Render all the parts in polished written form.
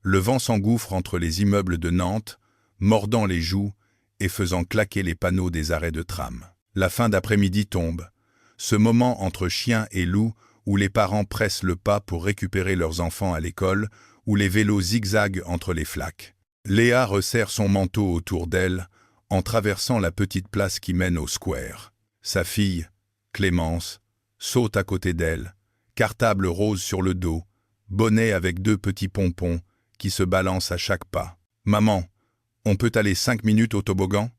Le vent s'engouffre entre les immeubles de Nantes, mordant les joues et faisant claquer les panneaux des arrêts de tram. La fin d'après-midi tombe. Ce moment entre chien et loup où les parents pressent le pas pour récupérer leurs enfants à l'école, où les vélos zigzaguent entre les flaques. Léa resserre son manteau autour d'elle en traversant la petite place qui mène au square. Sa fille, Clémence, saute à côté d'elle, cartable rose sur le dos, bonnet avec 2 petits pompons qui se balancent à chaque pas. « Maman, on peut aller 5 minutes au toboggan ?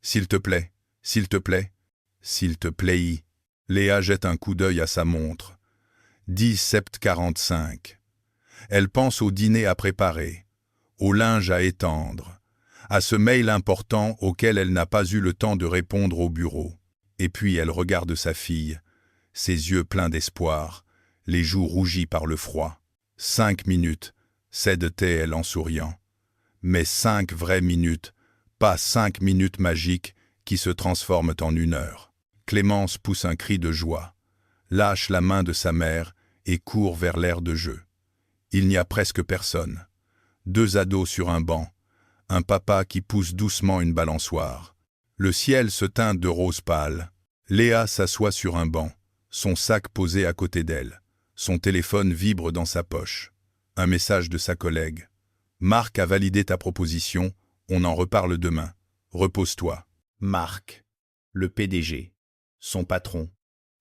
S'il te plaît, s'il te plaît, s'il te plaît. » Léa jette un coup d'œil à sa montre. 10h45. Elle pense au dîner à préparer, au linge à étendre, à ce mail important auquel elle n'a pas eu le temps de répondre au bureau. Et puis elle regarde sa fille, ses yeux pleins d'espoir, les joues rougies par le froid. 5 minutes, cède-t-elle en souriant. Mais 5 vraies minutes, pas 5 minutes magiques qui se transforment en 1 heure. Clémence pousse un cri de joie, lâche la main de sa mère et court vers l'aire de jeu. Il n'y a presque personne. 2 ados sur un banc, un papa qui pousse doucement une balançoire. Le ciel se teinte de rose pâle. Léa s'assoit sur un banc, son sac posé à côté d'elle. Son téléphone vibre dans sa poche. Un message de sa collègue. « Marc a validé ta proposition, on en reparle demain. Repose-toi. » Marc, le PDG, son patron,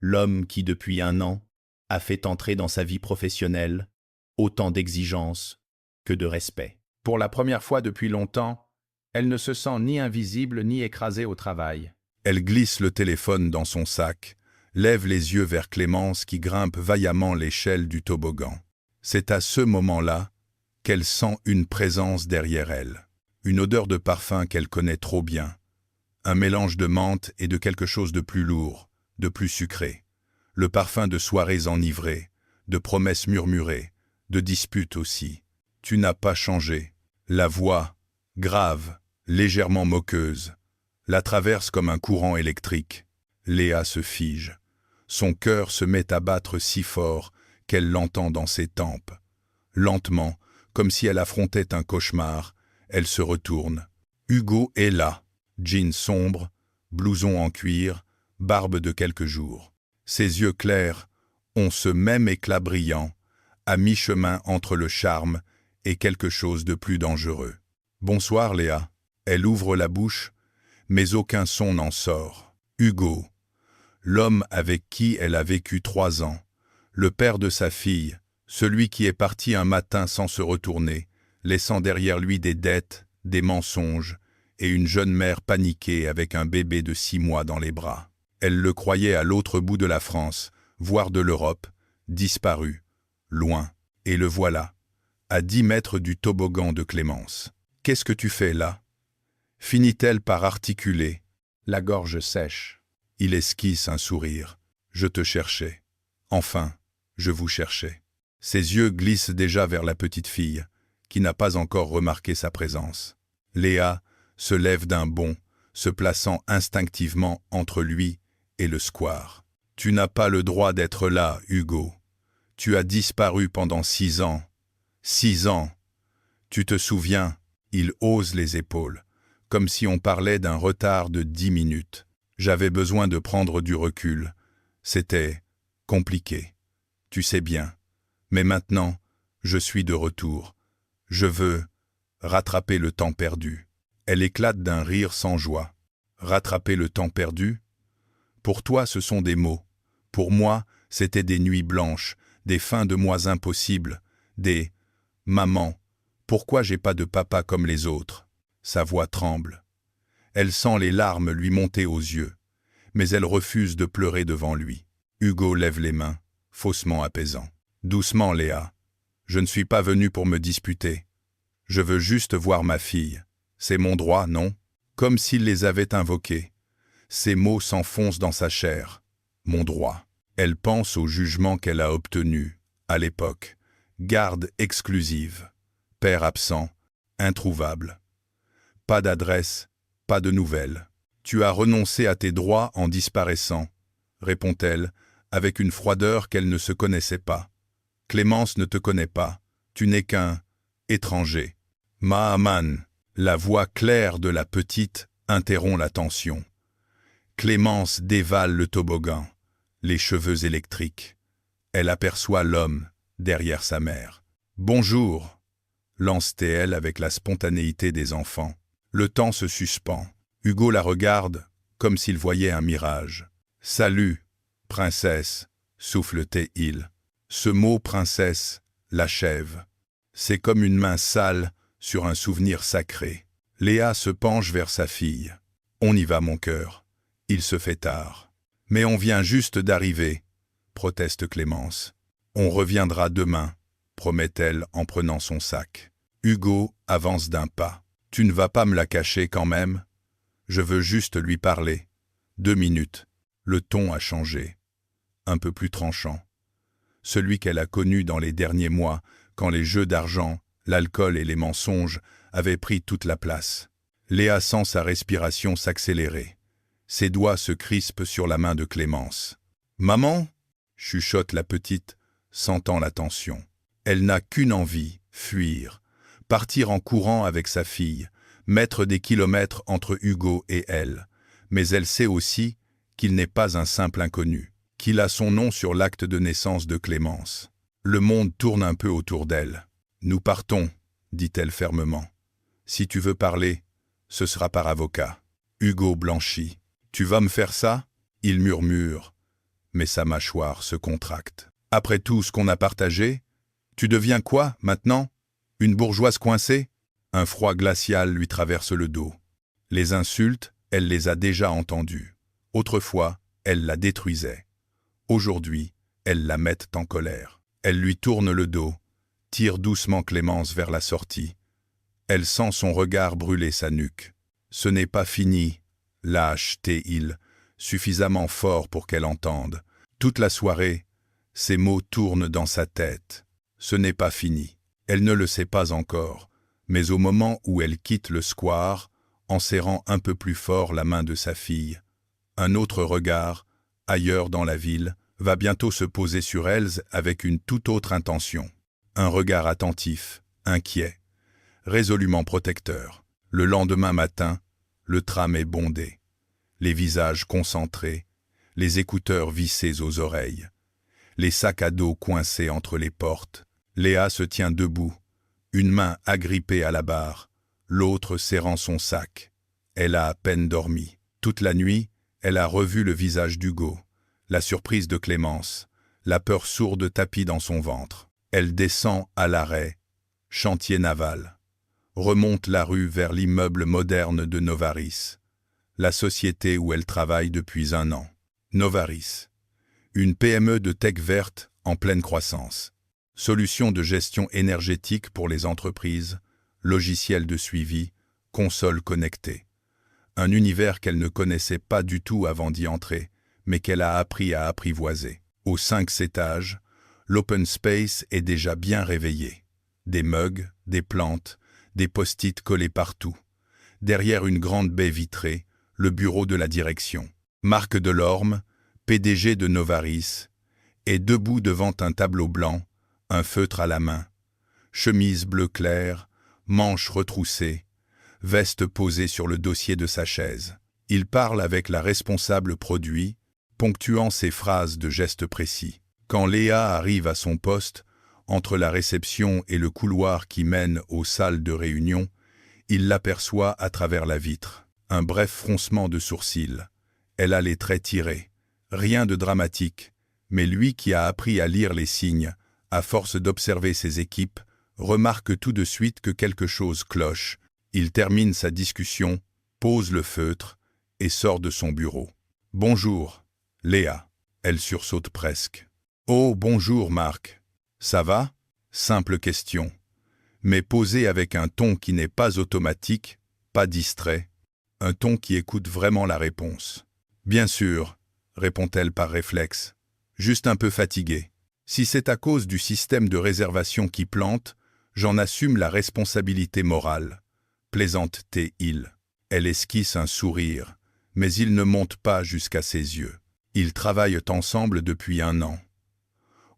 l'homme qui depuis 1 an a fait entrer dans sa vie professionnelle autant d'exigences que de respect. Pour la première fois depuis longtemps, elle ne se sent ni invisible ni écrasée au travail. Elle glisse le téléphone dans son sac, lève les yeux vers Clémence qui grimpe vaillamment l'échelle du toboggan. C'est à ce moment-là qu'elle sent une présence derrière elle, une odeur de parfum qu'elle connaît trop bien, un mélange de menthe et de quelque chose de plus lourd, de plus sucré, le parfum de soirées enivrées, de promesses murmurées, de disputes aussi. « Tu n'as pas changé ». La voix, grave, légèrement moqueuse, la traverse comme un courant électrique. Léa se fige. Son cœur se met à battre si fort qu'elle l'entend dans ses tempes. Lentement, comme si elle affrontait un cauchemar, elle se retourne. Hugo est là, jean sombre, blouson en cuir, barbe de quelques jours. Ses yeux clairs ont ce même éclat brillant, à mi-chemin entre le charme et quelque chose de plus dangereux. « Bonsoir Léa ». Elle ouvre la bouche, mais aucun son n'en sort. Hugo, l'homme avec qui elle a vécu 3 ans, le père de sa fille, celui qui est parti un matin sans se retourner, laissant derrière lui des dettes, des mensonges et une jeune mère paniquée avec un bébé de 6 mois dans les bras. Elle le croyait à l'autre bout de la France, voire de l'Europe, disparu, loin, et le voilà, à 10 mètres du toboggan de Clémence. « Qu'est-ce que tu fais là ?» finit-elle par articuler, la gorge sèche. Il esquisse un sourire. « Je te cherchais. Enfin, je vous cherchais. » Ses yeux glissent déjà vers la petite fille, qui n'a pas encore remarqué sa présence. Léa se lève d'un bond, se plaçant instinctivement entre lui et le square. « Tu n'as pas le droit d'être là, Hugo. Tu as disparu pendant 6 ans. 6 ans. Tu te souviens ?» Il hausse les épaules, comme si on parlait d'un retard de 10 minutes. J'avais besoin de prendre du recul. C'était compliqué. Tu sais bien. Mais maintenant, je suis de retour. Je veux rattraper le temps perdu. Elle éclate d'un rire sans joie. Rattraper le temps perdu ? Pour toi, ce sont des mots. Pour moi, c'était des nuits blanches, des fins de mois impossibles, des « Maman, pourquoi j'ai pas de papa comme les autres ?» Sa voix tremble. Elle sent les larmes lui monter aux yeux, mais elle refuse de pleurer devant lui. Hugo lève les mains, faussement apaisant. « Doucement, Léa. Je ne suis pas venu pour me disputer. Je veux juste voir ma fille. C'est mon droit, non ?» Comme s'il les avait invoqués. Ces mots s'enfoncent dans sa chair. Mon droit. Elle pense au jugement qu'elle a obtenu, à l'époque. Garde exclusive. Père absent, introuvable. Pas d'adresse, pas de nouvelles. Tu as renoncé à tes droits en disparaissant, répond-elle, avec une froideur qu'elle ne se connaissait pas. Clémence ne te connaît pas. Tu n'es qu'un étranger. Mahaman, la voix claire de la petite, interrompt la tension. Clémence dévale le toboggan, les cheveux électriques. Elle aperçoit l'homme derrière sa mère. « Bonjour !» lance-t-elle avec la spontanéité des enfants. Le temps se suspend. Hugo la regarde comme s'il voyait un mirage. « Salut, princesse !» souffle-t-il. Ce mot « princesse » l'achève. C'est comme une main sale sur un souvenir sacré. Léa se penche vers sa fille. « On y va, mon cœur. Il se fait tard. »« Mais on vient juste d'arriver, » proteste Clémence. « On reviendra demain, » promet-elle en prenant son sac. Hugo avance d'un pas. « Tu ne vas pas me la cacher quand même ? Je veux juste lui parler. 2 minutes. » Le ton a changé. Un peu plus tranchant. Celui qu'elle a connu dans les derniers mois, quand les jeux d'argent, l'alcool et les mensonges avaient pris toute la place. Léa sent sa respiration s'accélérer. Ses doigts se crispent sur la main de Clémence. « Maman !» chuchote la petite, sentant la tension. Elle n'a qu'une envie, fuir, partir en courant avec sa fille, mettre des kilomètres entre Hugo et elle. Mais elle sait aussi qu'il n'est pas un simple inconnu, qu'il a son nom sur l'acte de naissance de Clémence. Le monde tourne un peu autour d'elle. « Nous partons, » dit-elle fermement. « Si tu veux parler, ce sera par avocat. » Hugo blanchit. « Tu vas me faire ça ?» Il murmure, mais sa mâchoire se contracte. « Après tout ce qu'on a partagé, tu deviens quoi, maintenant? Une bourgeoise coincée ?» Un froid glacial lui traverse le dos. Les insultes, elle les a déjà entendues. Autrefois, elle la détruisait. Aujourd'hui, elle la met en colère. Elle lui tourne le dos, tire doucement Clémence vers la sortie. Elle sent son regard brûler sa nuque. « Ce n'est pas fini », lâche-t-il, suffisamment fort pour qu'elle entende. Toute la soirée, ces mots tournent dans sa tête. Ce n'est pas fini. Elle ne le sait pas encore, mais au moment où elle quitte le square, en serrant un peu plus fort la main de sa fille, un autre regard, ailleurs dans la ville, va bientôt se poser sur elle avec une toute autre intention. Un regard attentif, inquiet, résolument protecteur. Le lendemain matin, le tram est bondé. Les visages concentrés, les écouteurs vissés aux oreilles, les sacs à dos coincés entre les portes. Léa se tient debout, une main agrippée à la barre, l'autre serrant son sac. Elle a à peine dormi. Toute la nuit, elle a revu le visage d'Hugo, la surprise de Clémence, la peur sourde tapie dans son ventre. Elle descend à l'arrêt, chantier naval, remonte la rue vers l'immeuble moderne de Novaris, la société où elle travaille depuis 1 an. Novaris, une PME de tech verte en pleine croissance. Solutions de gestion énergétique pour les entreprises, logiciels de suivi, consoles connectées. Un univers qu'elle ne connaissait pas du tout avant d'y entrer, mais qu'elle a appris à apprivoiser. Aux 5 étages, l'open space est déjà bien réveillé. Des mugs, des plantes, des post-it collés partout. Derrière une grande baie vitrée, le bureau de la direction. Marc Delorme, PDG de Novaris, est debout devant un tableau blanc, un feutre à la main. Chemise bleu clair, manches retroussées, veste posée sur le dossier de sa chaise. Il parle avec la responsable produit, ponctuant ses phrases de gestes précis. Quand Léa arrive à son poste, entre la réception et le couloir qui mène aux salles de réunion, il l'aperçoit à travers la vitre. Un bref froncement de sourcils. Elle a les traits tirés. Rien de dramatique, mais lui qui a appris à lire les signes, à force d'observer ses équipes, remarque tout de suite que quelque chose cloche. Il termine sa discussion, pose le feutre et sort de son bureau. « Bonjour, Léa ». Elle sursaute presque. « Oh, bonjour, Marc. Ça va ?» Simple question, mais posée avec un ton qui n'est pas automatique, pas distrait, un ton qui écoute vraiment la réponse. « Bien sûr », répond-elle par réflexe, juste un peu fatiguée. Si c'est à cause du système de réservation qui plante, j'en assume la responsabilité morale, plaisante-t-il. Elle esquisse un sourire, mais il ne monte pas jusqu'à ses yeux. Ils travaillent ensemble depuis 1 an.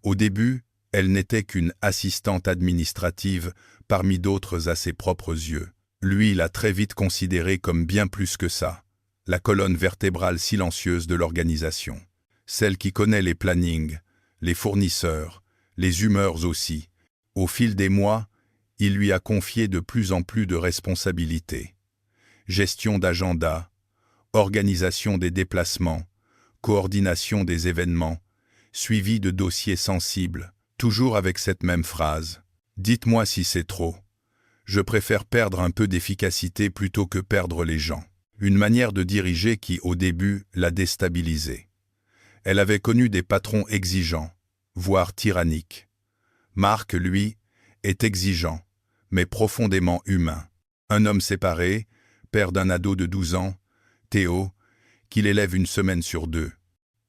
Au début, Elle n'était qu'une assistante administrative parmi d'autres à ses propres yeux. Lui l'a très vite considérée comme bien plus que ça, la colonne vertébrale silencieuse de l'organisation. Celle qui connaît les plannings, les fournisseurs, les humeurs aussi. Au fil des mois, il lui a confié de plus en plus de responsabilités. Gestion d'agenda, organisation des déplacements, coordination des événements, suivi de dossiers sensibles, toujours avec cette même phrase. « Dites-moi si c'est trop. Je préfère perdre un peu d'efficacité plutôt que perdre les gens. » Une manière de diriger qui, au début, l'a déstabilisée. Elle avait connu des patrons exigeants, voire tyranniques. Marc, lui, est exigeant, mais profondément humain. Un homme séparé, père d'un ado de 12 ans, Théo, qu'il élève une semaine sur 2.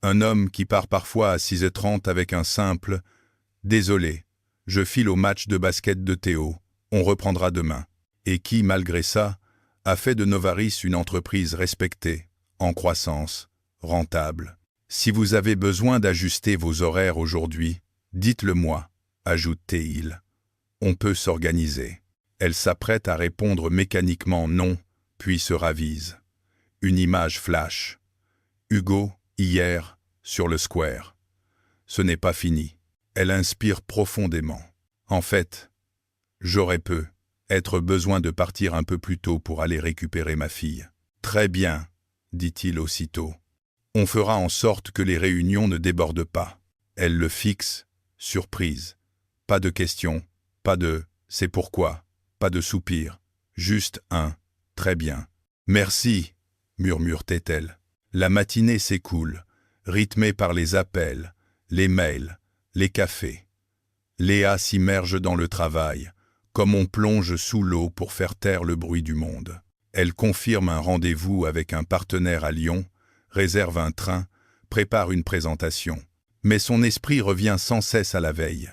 Un homme qui part parfois à 6h30 avec un simple « Désolé, je file au match de basket de Théo, on reprendra demain » et qui, malgré ça, a fait de Novaris une entreprise respectée, en croissance, rentable. « Si vous avez besoin d'ajuster vos horaires aujourd'hui, dites-le moi », ajoute-t-il. « On peut s'organiser. » Elle s'apprête à répondre mécaniquement non, puis se ravise. Une image flash. Hugo, hier, sur le square. Ce n'est pas fini. Elle inspire profondément. En fait, j'aurais peut-être besoin de partir un peu plus tôt pour aller récupérer ma fille. Très bien, dit-il aussitôt. On fera en sorte que les réunions ne débordent pas. Elle le fixe, surprise. Pas de questions, pas de « c'est pourquoi », pas de soupir, juste un « très bien ». « Merci », murmure-t-elle. La matinée s'écoule, rythmée par les appels, les mails, les cafés. Léa s'immerge dans le travail, comme on plonge sous l'eau pour faire taire le bruit du monde. Elle confirme un rendez-vous avec un partenaire à Lyon, réserve un train, prépare une présentation. Mais son esprit revient sans cesse à la veille.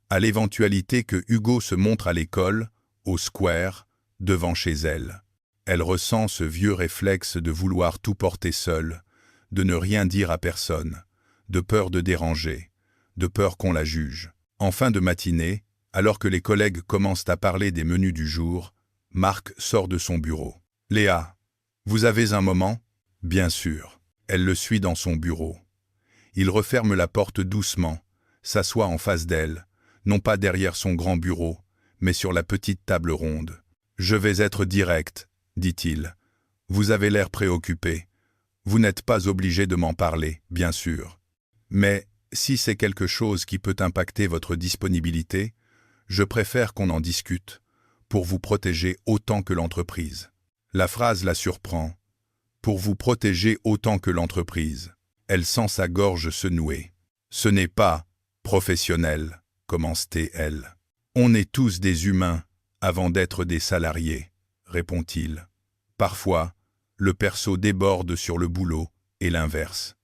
À l'éventualité que Hugo se montre à l'école, au square, devant chez elle. Elle ressent ce vieux réflexe de vouloir tout porter seule, de ne rien dire à personne, de peur de déranger, de peur qu'on la juge. En fin de matinée, alors que les collègues commencent à parler des menus du jour, Marc sort de son bureau. « Léa, vous avez un moment ?» « Bien sûr. » Elle le suit dans son bureau. Il referme la porte doucement, s'assoit en face d'elle, non pas derrière son grand bureau, mais sur la petite table ronde. « Je vais être direct, » dit-il. « Vous avez l'air préoccupé. Vous n'êtes pas obligé de m'en parler, bien sûr. Mais si c'est quelque chose qui peut impacter votre disponibilité, je préfère qu'on en discute, pour vous protéger autant que l'entreprise. » La phrase la surprend. « Pour vous protéger autant que l'entreprise. » Elle sent sa gorge se nouer. « Ce n'est pas professionnel, » commence-t-elle. « On est tous des humains avant d'être des salariés, » répond-il. Parfois, le perso déborde sur le boulot et l'inverse.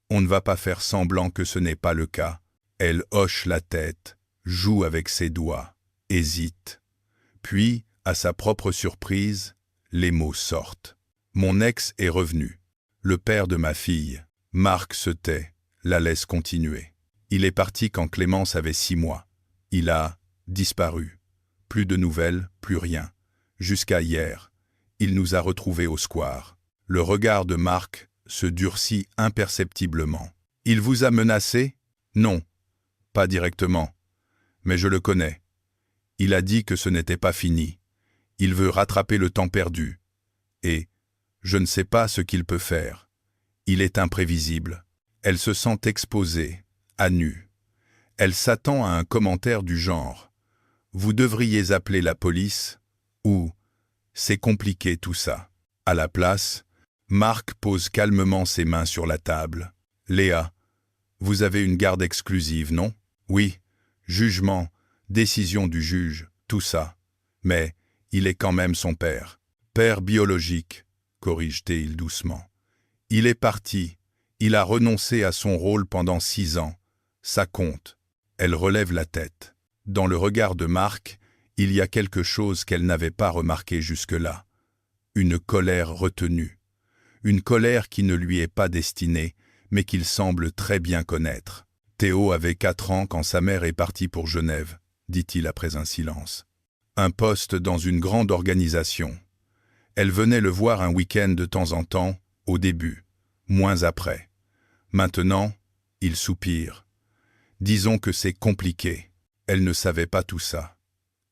On ne va pas faire semblant que ce n'est pas le cas. Elle hoche la tête, joue avec ses doigts, hésite. Puis, à sa propre surprise, les mots sortent. « Mon ex est revenu. Le père de ma fille. » Marc se tait, la laisse continuer. Il est parti quand Clémence avait 6 mois. Il a disparu. Plus de nouvelles, plus rien. Jusqu'à hier. Il nous a retrouvés au square. Le regard de Marc se durcit imperceptiblement. « Il vous a menacé ? » ?»« Non, pas directement. Mais je le connais. Il a dit que ce n'était pas fini. Il veut rattraper le temps perdu. Et je ne sais pas ce qu'il peut faire. Il est imprévisible. » Elle se sent exposée, à nu. Elle s'attend à un commentaire du genre « Vous devriez appeler la police » ou « C'est compliqué tout ça ». À la place, Marc pose calmement ses mains sur la table. « Léa, vous avez une garde exclusive, non ? Oui, jugement, décision du juge, tout ça. Mais il est quand même son père. Père biologique, corrige-t-il doucement. Il est parti. Il a renoncé à son rôle pendant 6 ans. Ça compte. » Elle relève la tête. Dans le regard de Marc, il y a quelque chose qu'elle n'avait pas remarqué jusque-là. Une colère retenue. Une colère qui ne lui est pas destinée, mais qu'il semble très bien connaître. Théo avait 4 ans quand sa mère est partie pour Genève, dit-il après un silence. Un poste dans une grande organisation. Elle venait le voir un week-end de temps en temps, au début, moins après. Maintenant, il soupire. Disons que c'est compliqué. Elle ne savait pas tout ça.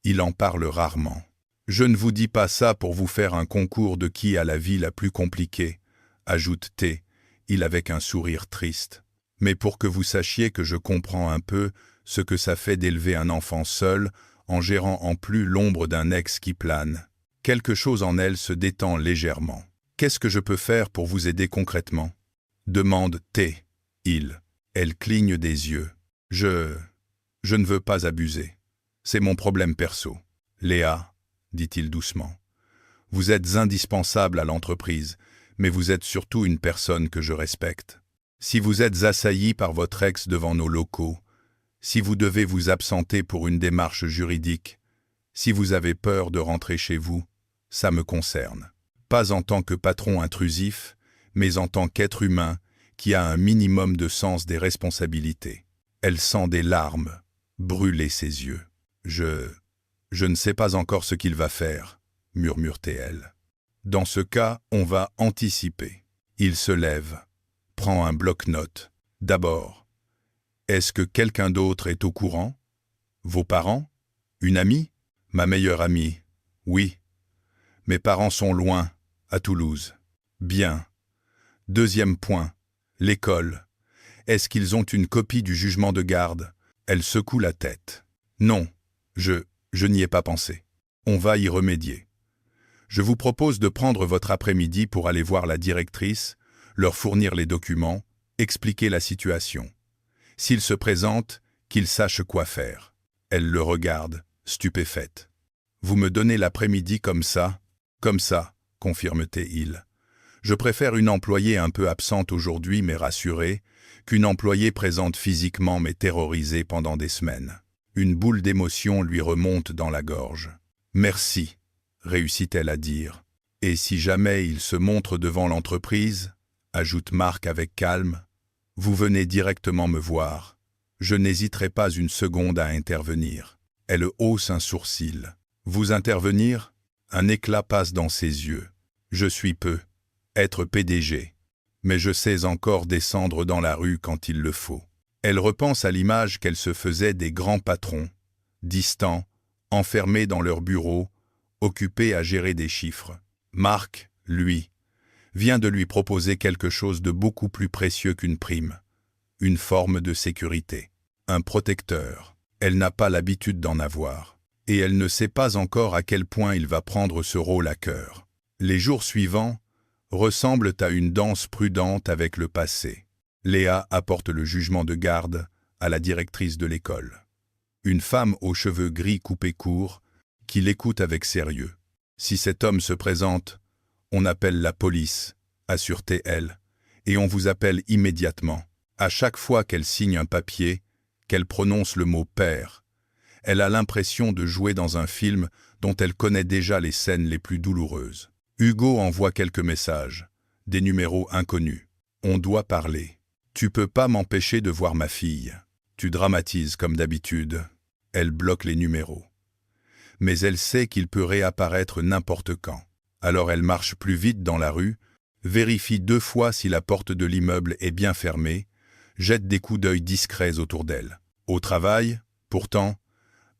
Il en parle rarement. Je ne vous dis pas ça pour vous faire un concours de qui a la vie la plus compliquée, ajoute T, il avec un sourire triste. Mais pour que vous sachiez que je comprends un peu ce que ça fait d'élever un enfant seul, en gérant en plus l'ombre d'un ex qui plane. Quelque chose en elle se détend légèrement. Qu'est-ce que je peux faire pour vous aider concrètement? Demande T. Il. Elle cligne des yeux. Je ne veux pas abuser. C'est mon problème perso. Léa, dit-il doucement. Vous êtes indispensable à l'entreprise, mais vous êtes surtout une personne que je respecte. Si vous êtes assailli par votre ex devant nos locaux, si vous devez vous absenter pour une démarche juridique, si vous avez peur de rentrer chez vous, ça me concerne. Pas en tant que patron intrusif, mais en tant qu'être humain qui a un minimum de sens des responsabilités. Elle sent des larmes brûler ses yeux. Je ne sais pas encore ce qu'il va faire, murmure-t-elle. Dans ce cas, on va anticiper. Il se lève, prend un bloc-notes. D'abord, est-ce que quelqu'un d'autre est au courant? Vos parents? Une amie? Ma meilleure amie. Oui. Mes parents sont loin, à Toulouse. Bien. Deuxième point, l'école. Est-ce qu'ils ont une copie du jugement de garde? Elle secoue la tête. Non, je n'y ai pas pensé. On va y remédier. Je vous propose de prendre votre après-midi pour aller voir la directrice, leur fournir les documents, expliquer la situation. S'il se présente, qu'il sache quoi faire. Elle le regarde, stupéfaite. Vous me donnez l'après-midi comme ça, confirme-t-il. Je préfère une employée un peu absente aujourd'hui mais rassurée, qu'une employée présente physiquement mais terrorisée pendant des semaines. Une boule d'émotion lui remonte dans la gorge. Merci, réussit-elle à dire. Et si jamais il se montre devant l'entreprise, ajoute Marc avec calme, vous venez directement me voir. Je n'hésiterai pas une seconde à intervenir. Elle hausse un sourcil. Vous intervenir? Un éclat passe dans ses yeux. Je suis peu. Être PDG. Mais je sais encore descendre dans la rue quand il le faut. Elle repense à l'image qu'elle se faisait des grands patrons, distants, enfermés dans leur bureau, occupés à gérer des chiffres. Marc, lui, vient de lui proposer quelque chose de beaucoup plus précieux qu'une prime. Une forme de sécurité. Un protecteur. Elle n'a pas l'habitude d'en avoir. Et elle ne sait pas encore à quel point il va prendre ce rôle à cœur. Les jours suivants ressemblent à une danse prudente avec le passé. Léa apporte le jugement de garde à la directrice de l'école. Une femme aux cheveux gris coupés courts qui l'écoute avec sérieux. Si cet homme se présente, on appelle la police, assure-t-elle, et on vous appelle immédiatement. À chaque fois qu'elle signe un papier, qu'elle prononce le mot « père », elle a l'impression de jouer dans un film dont elle connaît déjà les scènes les plus douloureuses. Hugo envoie quelques messages, des numéros inconnus. On doit parler. Tu peux pas m'empêcher de voir ma fille. Tu dramatises comme d'habitude. Elle bloque les numéros. Mais elle sait qu'il peut réapparaître n'importe quand. Alors elle marche plus vite dans la rue, vérifie 2 fois si la porte de l'immeuble est bien fermée, jette des coups d'œil discrets autour d'elle. Au travail, pourtant,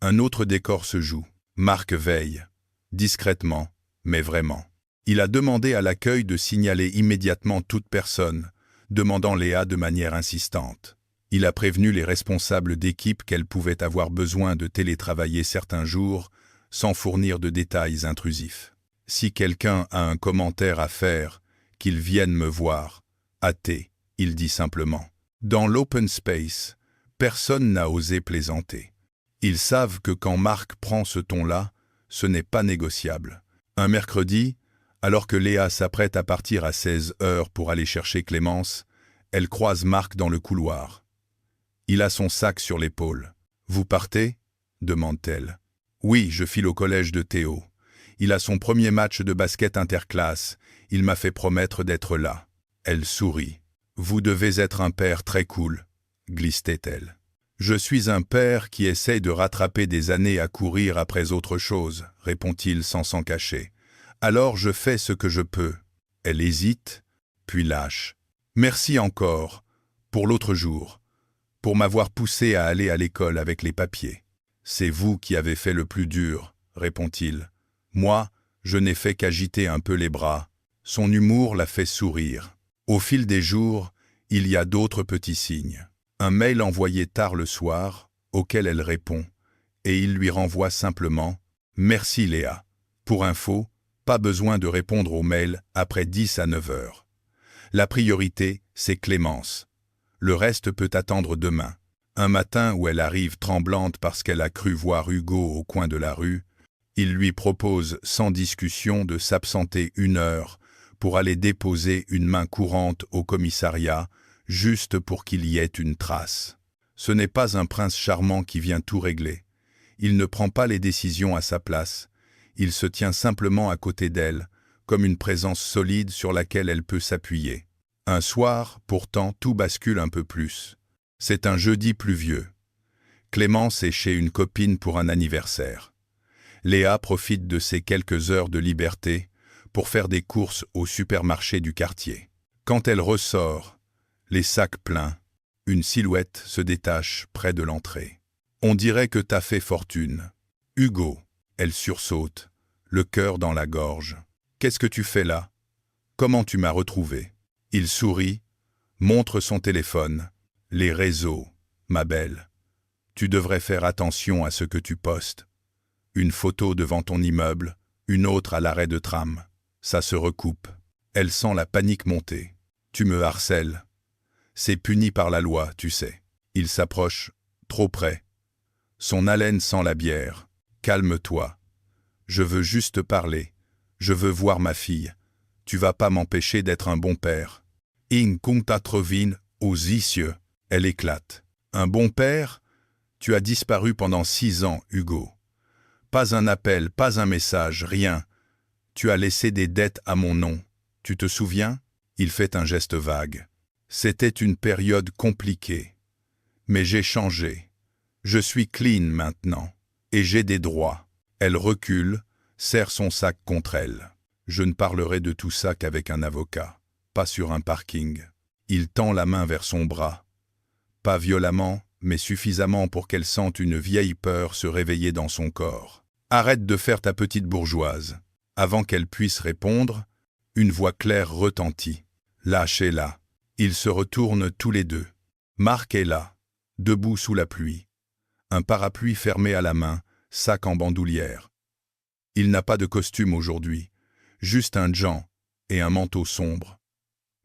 un autre décor se joue. Marc veille, discrètement, mais vraiment. Il a demandé à l'accueil de signaler immédiatement toute personne, demandant Léa de manière insistante. Il a prévenu les responsables d'équipe qu'elle pouvait avoir besoin de télétravailler certains jours, sans fournir de détails intrusifs. Si quelqu'un a un commentaire à faire, qu'il vienne me voir. Hâté, il dit simplement. Dans l'open space, personne n'a osé plaisanter. Ils savent que quand Marc prend ce ton-là, ce n'est pas négociable. Un mercredi, alors que Léa s'apprête à partir à 16 heures pour aller chercher Clémence, elle croise Marc dans le couloir. Il a son sac sur l'épaule. « Vous partez ?» demande-t-elle. « Oui, je file au collège de Théo. Il a son premier match de basket interclasse. Il m'a fait promettre d'être là. » Elle sourit. « Vous devez être un père très cool. » glissait-elle. Je suis un père qui essaye de rattraper des années à courir après autre chose, répond-il sans s'en cacher. Alors je fais ce que je peux. Elle hésite, puis lâche. Merci encore, pour l'autre jour, pour m'avoir poussé à aller à l'école avec les papiers. C'est vous qui avez fait le plus dur, répond-il. Moi, je n'ai fait qu'agiter un peu les bras. Son humour la fait sourire. Au fil des jours, il y a d'autres petits signes. Un mail envoyé tard le soir, auquel elle répond, et il lui renvoie simplement « Merci Léa. Pour info, pas besoin de répondre au mail après 10 à 9 heures. La priorité, c'est Clémence. Le reste peut attendre demain. » Un matin où elle arrive tremblante parce qu'elle a cru voir Hugo au coin de la rue, il lui propose sans discussion de s'absenter 1 heure pour aller déposer une main courante au commissariat, juste pour qu'il y ait une trace. Ce n'est pas un prince charmant qui vient tout régler. Il ne prend pas les décisions à sa place. Il se tient simplement à côté d'elle, comme une présence solide sur laquelle elle peut s'appuyer. Un soir, pourtant, tout bascule un peu plus. C'est un jeudi pluvieux. Clémence est chez une copine pour un anniversaire. Léa profite de ces quelques heures de liberté pour faire des courses au supermarché du quartier. Quand elle ressort, les sacs pleins, une silhouette se détache près de l'entrée. On dirait que t'as fait fortune. Hugo, elle sursaute, le cœur dans la gorge. Qu'est-ce que tu fais là? Comment tu m'as retrouvé? Il sourit, montre son téléphone. Les réseaux, ma belle. Tu devrais faire attention à ce que tu postes. Une photo devant ton immeuble, une autre à l'arrêt de tram. Ça se recoupe. Elle sent la panique monter. Tu me harcèles. C'est puni par la loi, tu sais. Il s'approche, trop près. Son haleine sent la bière. Calme-toi. Je veux juste parler. Je veux voir ma fille. Tu vas pas m'empêcher d'être un bon père. In conta trovin aux cieux. Elle éclate. Un bon père? Tu as disparu pendant 6 ans, Hugo. Pas un appel, pas un message, rien. Tu as laissé des dettes à mon nom. Tu te souviens? Il fait un geste vague. C'était une période compliquée. Mais j'ai changé. Je suis clean maintenant. Et j'ai des droits. Elle recule, serre son sac contre elle. Je ne parlerai de tout ça qu'avec un avocat. Pas sur un parking. Il tend la main vers son bras. Pas violemment, mais suffisamment pour qu'elle sente une vieille peur se réveiller dans son corps. Arrête de faire ta petite bourgeoise. Avant qu'elle puisse répondre, une voix claire retentit. Lâchez-la. Ils se retournent tous les deux. Marc est là, debout sous la pluie. Un parapluie fermé à la main, sac en bandoulière. Il n'a pas de costume aujourd'hui, juste un jean et un manteau sombre.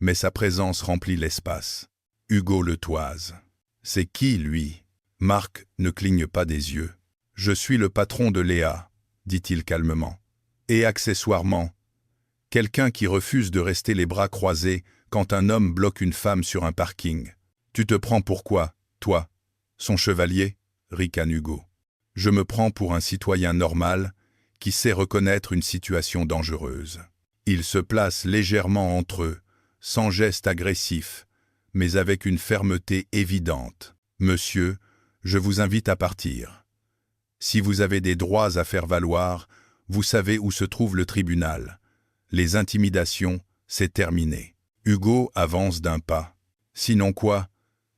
Mais sa présence remplit l'espace. Hugo le toise. C'est qui, lui? Marc ne cligne pas des yeux. Je suis le patron de Léa, dit-il calmement. Et accessoirement, quelqu'un qui refuse de rester les bras croisés quand un homme bloque une femme sur un parking. Tu te prends pour quoi, toi? Son chevalier? Ricane Hugo. Je me prends pour un citoyen normal qui sait reconnaître une situation dangereuse. Il se place légèrement entre eux, sans geste agressif, mais avec une fermeté évidente. Monsieur, je vous invite à partir. Si vous avez des droits à faire valoir, vous savez où se trouve le tribunal. Les intimidations, c'est terminé. Hugo avance d'un pas. Sinon quoi?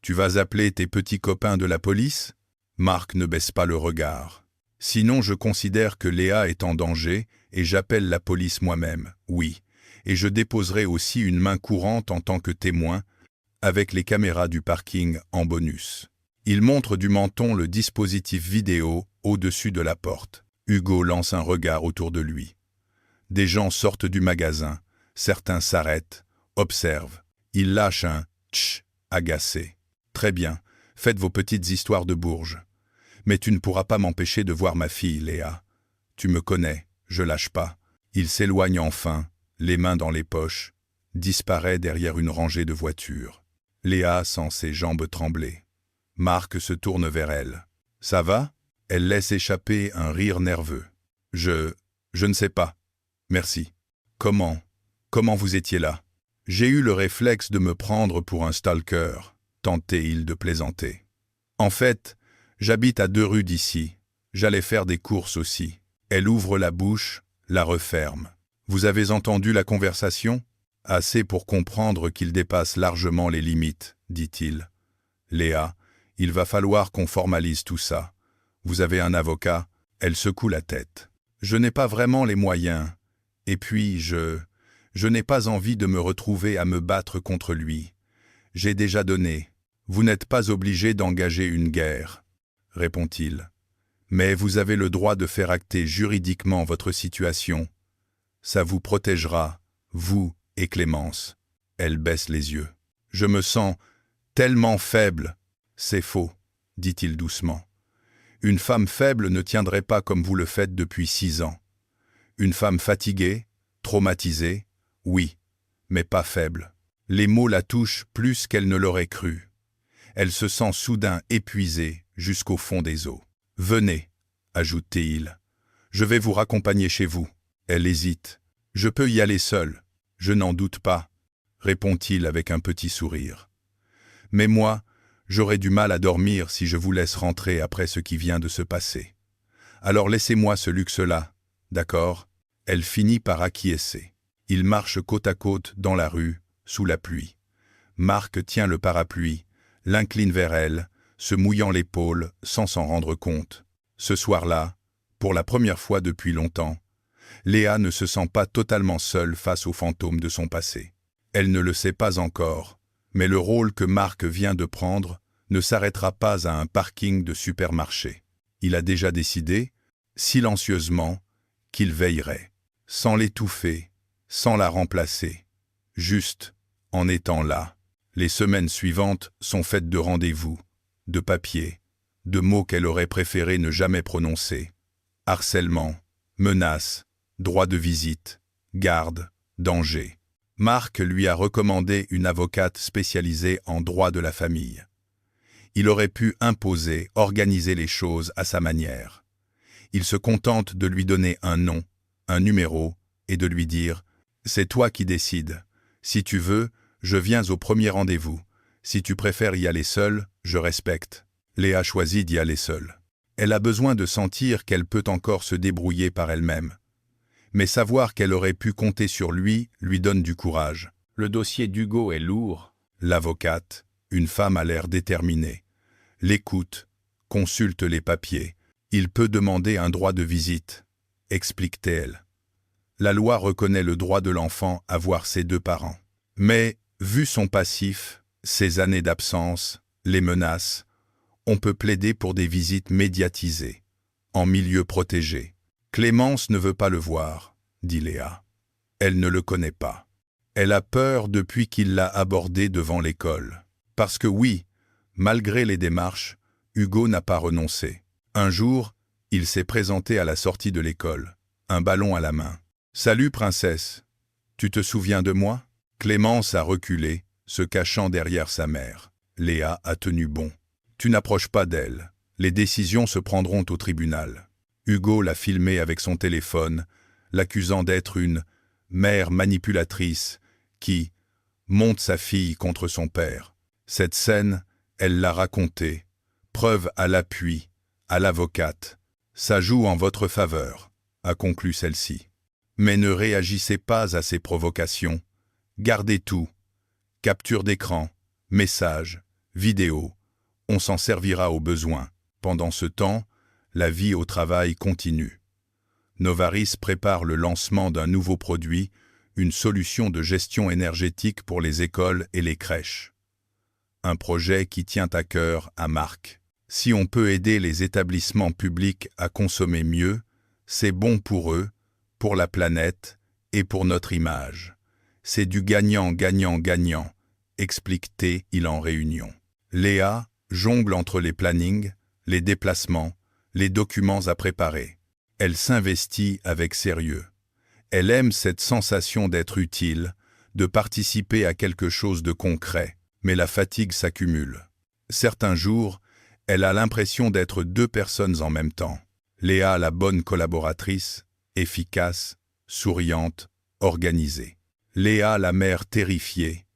Tu vas appeler tes petits copains de la police? Marc ne baisse pas le regard. Sinon je considère que Léa est en danger et j'appelle la police moi-même, oui. Et je déposerai aussi une main courante en tant que témoin, avec les caméras du parking en bonus. Il montre du menton le dispositif vidéo au-dessus de la porte. Hugo lance un regard autour de lui. Des gens sortent du magasin, certains s'arrêtent, observent. Il lâche un « tch » agacé. Très bien, faites vos petites histoires de bourges. Mais tu ne pourras pas m'empêcher de voir ma fille, Léa. Tu me connais, je lâche pas. Il s'éloigne enfin, les mains dans les poches, disparaît derrière une rangée de voitures. Léa sent ses jambes trembler. Marc se tourne vers elle. « Ça va ?» Elle laisse échapper un rire nerveux. « Je ne sais pas. Merci. »« Comment vous étiez là ?» J'ai eu le réflexe de me prendre pour un stalker. tentait-il de plaisanter. En fait, j'habite à 2 rues d'ici. J'allais faire des courses aussi. Elle ouvre la bouche, la referme. Vous avez entendu la conversation? Assez pour comprendre qu'il dépasse largement les limites, dit-il. Léa, il va falloir qu'on formalise tout ça. Vous avez un avocat? Elle secoue la tête. Je n'ai pas vraiment les moyens. Et puis, je n'ai pas envie de me retrouver à me battre contre lui. J'ai déjà donné. Vous n'êtes pas obligé d'engager une guerre, répond-il. Mais vous avez le droit de faire acter juridiquement votre situation. Ça vous protégera, vous et Clémence. Elle baisse les yeux. Je me sens tellement faible. C'est faux, dit-il doucement. Une femme faible ne tiendrait pas comme vous le faites depuis 6 ans. Une femme fatiguée, traumatisée, oui, mais pas faible. Les mots la touchent plus qu'elle ne l'aurait cru. Elle se sent soudain épuisée jusqu'au fond des os. « Venez, ajoute-t-il. Je vais vous raccompagner chez vous. » Elle hésite. « Je peux y aller seule. »« Je n'en doute pas, » répond-il avec un petit sourire. « Mais moi, j'aurai du mal à dormir si je vous laisse rentrer après ce qui vient de se passer. Alors laissez-moi ce luxe-là, d'accord ?» Elle finit par acquiescer. Ils marchent côte à côte dans la rue, sous la pluie. Marc tient le parapluie, l'incline vers elle, se mouillant l'épaule sans s'en rendre compte. Ce soir-là, pour la première fois depuis longtemps, Léa ne se sent pas totalement seule face aux fantômes de son passé. Elle ne le sait pas encore, mais le rôle que Marc vient de prendre ne s'arrêtera pas à un parking de supermarché. Il a déjà décidé, silencieusement, qu'il veillerait, sans l'étouffer, sans la remplacer, juste en étant là. Les semaines suivantes sont faites de rendez-vous, de papiers, de mots qu'elle aurait préféré ne jamais prononcer. Harcèlement, menaces, droit de visite, garde, danger. Marc lui a recommandé une avocate spécialisée en droit de la famille. Il aurait pu imposer, organiser les choses à sa manière. Il se contente de lui donner un nom, un numéro, et de lui dire « C'est toi qui décides. Si tu veux, je viens au premier rendez-vous. Si tu préfères y aller seule, je respecte. » Léa choisit d'y aller seule. Elle a besoin de sentir qu'elle peut encore se débrouiller par elle-même. Mais savoir qu'elle aurait pu compter sur lui donne du courage. Le dossier d'Hugo est lourd. L'avocate, une femme à l'air déterminée, l'écoute, consulte les papiers. Il peut demander un droit de visite, explique-t-elle. La loi reconnaît le droit de l'enfant à voir ses 2 parents. Mais, vu son passif, ses années d'absence, les menaces, on peut plaider pour des visites médiatisées, en milieu protégé. Clémence ne veut pas le voir, dit Léa. Elle ne le connaît pas. Elle a peur depuis qu'il l'a abordé devant l'école. Parce que oui, malgré les démarches, Hugo n'a pas renoncé. Un jour, il s'est présenté à la sortie de l'école, un ballon à la main. « Salut, princesse. Tu te souviens de moi ?» Clémence a reculé, se cachant derrière sa mère. Léa a tenu bon. « Tu n'approches pas d'elle. Les décisions se prendront au tribunal. » Hugo l'a filmé avec son téléphone, l'accusant d'être une mère manipulatrice qui monte sa fille contre son père. Cette scène, elle l'a racontée. Preuve à l'appui, à l'avocate. Ça joue en votre faveur, a conclu celle-ci. Mais ne réagissez pas à ces provocations. Gardez tout. Capture d'écran, messages, vidéos. On s'en servira au besoin. Pendant ce temps, la vie au travail continue. Novaris prépare le lancement d'un nouveau produit, une solution de gestion énergétique pour les écoles et les crèches. Un projet qui tient à cœur à Marc. Si on peut aider les établissements publics à consommer mieux, c'est bon pour eux, pour la planète et pour notre image. C'est du gagnant-gagnant-gagnant, explique-t-il en réunion. Léa jongle entre les plannings, les déplacements, les documents à préparer. Elle s'investit avec sérieux. Elle aime cette sensation d'être utile, de participer à quelque chose de concret, mais la fatigue s'accumule. Certains jours, elle a l'impression d'être 2 personnes en même temps. Léa, la bonne collaboratrice, efficace, souriante, organisée. Léa, la mère terrifiée,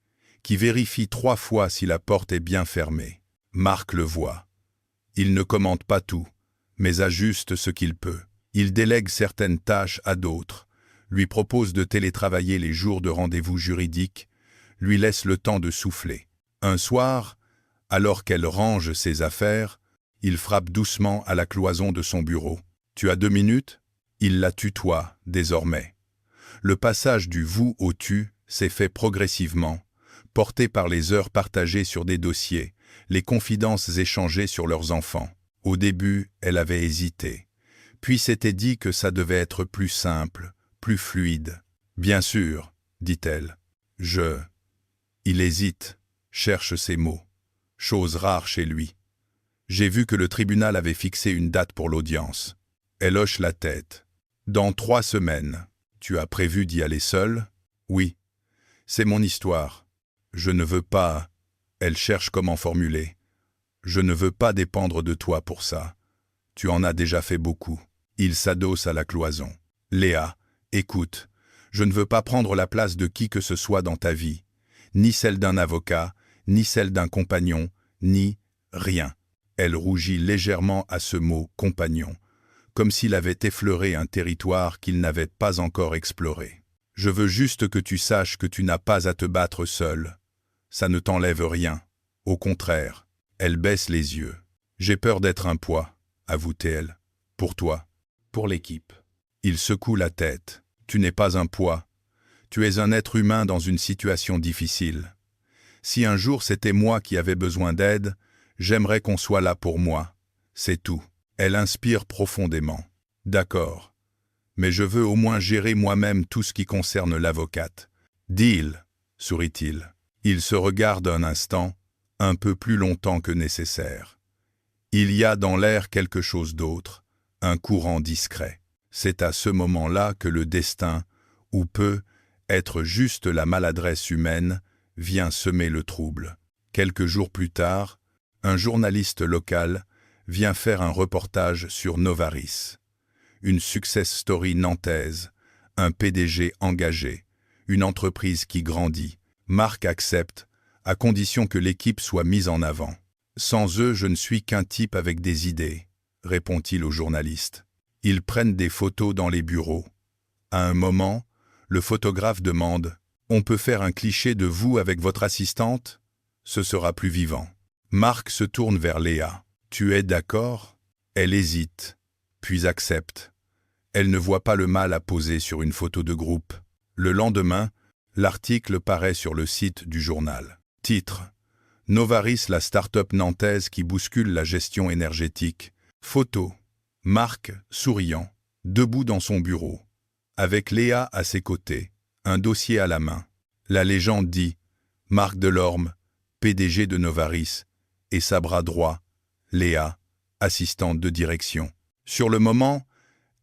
qui vérifie 3 fois si la porte est bien fermée. Marc le voit. Il ne commente pas tout, mais ajuste ce qu'il peut. Il délègue certaines tâches à d'autres, lui propose de télétravailler les jours de rendez-vous juridiques, lui laisse le temps de souffler. Un soir, alors qu'elle range ses affaires, il frappe doucement à la cloison de son bureau. « Tu as 2 minutes ?» Il la tutoie, désormais. Le passage du « vous » au « tu » s'est fait progressivement, porté par les heures partagées sur des dossiers, les confidences échangées sur leurs enfants. Au début, elle avait hésité, puis s'était dit que ça devait être plus simple, plus fluide. « Bien sûr, » dit-elle. « Il hésite, cherche ses mots. Chose rare chez lui. J'ai vu que le tribunal avait fixé une date pour l'audience. Elle hoche la tête. Dans 3 semaines. Tu as prévu d'y aller seule? Oui. C'est mon histoire. Je ne veux pas... Elle cherche comment formuler. Je ne veux pas dépendre de toi pour ça. Tu en as déjà fait beaucoup. Il s'adosse à la cloison. Léa, écoute, je ne veux pas prendre la place de qui que ce soit dans ta vie. Ni celle d'un avocat, ni celle d'un compagnon, ni rien. Elle rougit légèrement à ce mot « compagnon », comme s'il avait effleuré un territoire qu'il n'avait pas encore exploré. Je veux juste que tu saches que tu n'as pas à te battre seul. Ça ne t'enlève rien. Au contraire, elle baisse les yeux. J'ai peur d'être un poids, avoue-t-elle. Pour toi, pour l'équipe. Il secoue la tête. Tu n'es pas un poids. Tu es un être humain dans une situation difficile. Si un jour c'était moi qui avais besoin d'aide, j'aimerais qu'on soit là pour moi. C'est tout. Elle inspire profondément. D'accord. Mais je veux au moins gérer moi-même tout ce qui concerne l'avocate. Deal, sourit-il. Il se regarde un instant, un peu plus longtemps que nécessaire. Il y a dans l'air quelque chose d'autre, un courant discret. C'est à ce moment-là que le destin, ou peut être juste la maladresse humaine, vient semer le trouble. Quelques jours plus tard, un journaliste local vient faire un reportage sur Novaris. Une success story nantaise, un PDG engagé, une entreprise qui grandit. Marc accepte, à condition que l'équipe soit mise en avant. Sans eux, je ne suis qu'un type avec des idées, répond-il au journaliste. Ils prennent des photos dans les bureaux. À un moment, le photographe demande « On peut faire un cliché de vous avec votre assistante ? Ce sera plus vivant. » Marc se tourne vers Léa. « Tu es d'accord ?» Elle hésite, puis accepte. Elle ne voit pas le mal à poser sur une photo de groupe. Le lendemain, l'article paraît sur le site du journal. Titre : Novaris, la start-up nantaise qui bouscule la gestion énergétique. Photo : Marc, souriant, debout dans son bureau, avec Léa à ses côtés, un dossier à la main. La légende dit : Marc Delorme, PDG de Novaris, et sa bras droit, Léa, assistante de direction. Sur le moment,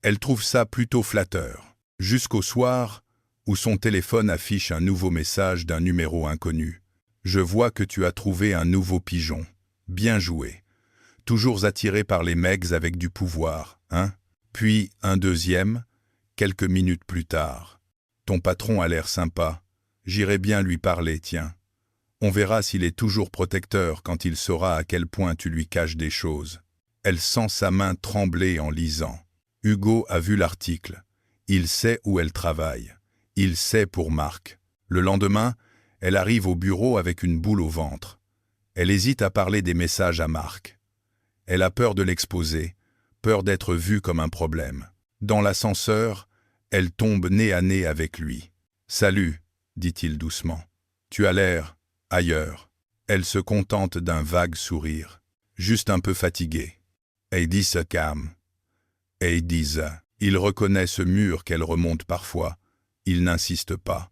elle trouve ça plutôt flatteur. Jusqu'au soir, où son téléphone affiche un nouveau message d'un numéro inconnu. Je vois que tu as trouvé un nouveau pigeon. Bien joué. Toujours attiré par les mecs avec du pouvoir, hein? Puis un deuxième, quelques minutes plus tard. Ton patron a l'air sympa. J'irai bien lui parler, tiens. On verra s'il est toujours protecteur quand il saura à quel point tu lui caches des choses. Elle sent sa main trembler en lisant. Hugo a vu l'article. Il sait où elle travaille. Il sait pour Marc. Le lendemain, elle arrive au bureau avec une boule au ventre. Elle hésite à parler des messages à Marc. Elle a peur de l'exposer, peur d'être vue comme un problème. Dans l'ascenseur, elle tombe nez à nez avec lui. « Salut », dit-il doucement. « Tu as l'air ailleurs. » Elle se contente d'un vague sourire. Juste un peu fatiguée. « Heidi se calme. » Heidi se... Il reconnaît ce mur qu'elle remonte parfois. Il n'insiste pas.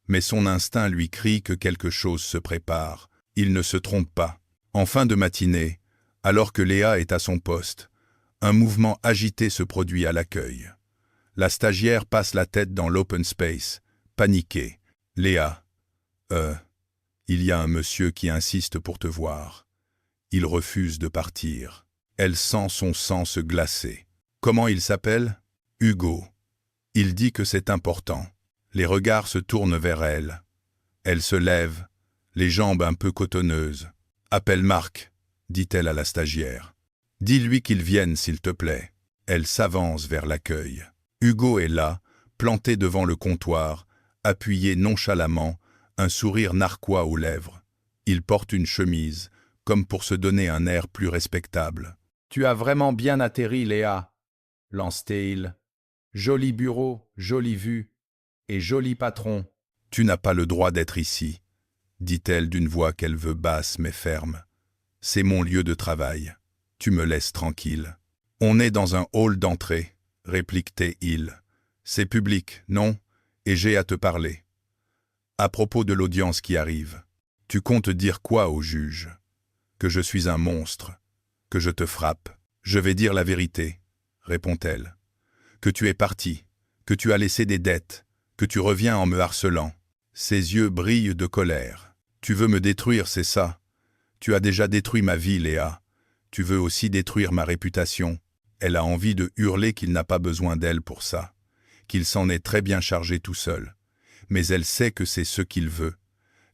Mais son instinct lui crie que quelque chose se prépare. Il ne se trompe pas. En fin de matinée, alors que Léa est à son poste, un mouvement agité se produit à l'accueil. La stagiaire passe la tête dans l'open space, paniquée. « Léa, il y a un monsieur qui insiste pour te voir. Il refuse de partir. » Elle sent son sang se glacer. « Comment il s'appelle ? » ?»« Hugo. Il dit que c'est important. » Les regards se tournent vers elle. Elle se lève, les jambes un peu cotonneuses. « Appelle Marc, dit-elle à la stagiaire. Dis-lui qu'il vienne, s'il te plaît. » Elle s'avance vers l'accueil. Hugo est là, planté devant le comptoir, appuyé nonchalamment, un sourire narquois aux lèvres. Il porte une chemise, comme pour se donner un air plus respectable. « Tu as vraiment bien atterri, Léa, » lance-t-il. « Joli bureau, jolie vue, et joli patron. »« Tu n'as pas le droit d'être ici, » dit-elle d'une voix qu'elle veut basse mais ferme. « C'est mon lieu de travail. Tu me laisses tranquille. »« On est dans un hall d'entrée, » réplique-t-il. « C'est public, non, et j'ai à te parler. À propos de l'audience qui arrive, tu comptes dire quoi au juge? Que je suis un monstre, que je te frappe. Je vais dire la vérité, répond-elle. Que tu es parti, que tu as laissé des dettes, que tu reviens en me harcelant. Ses yeux brillent de colère. Tu veux me détruire, c'est ça? Tu as déjà détruit ma vie, Léa. Tu veux aussi détruire ma réputation. Elle a envie de hurler qu'il n'a pas besoin d'elle pour ça, qu'il s'en est très bien chargé tout seul. Mais elle sait que c'est ce qu'il veut.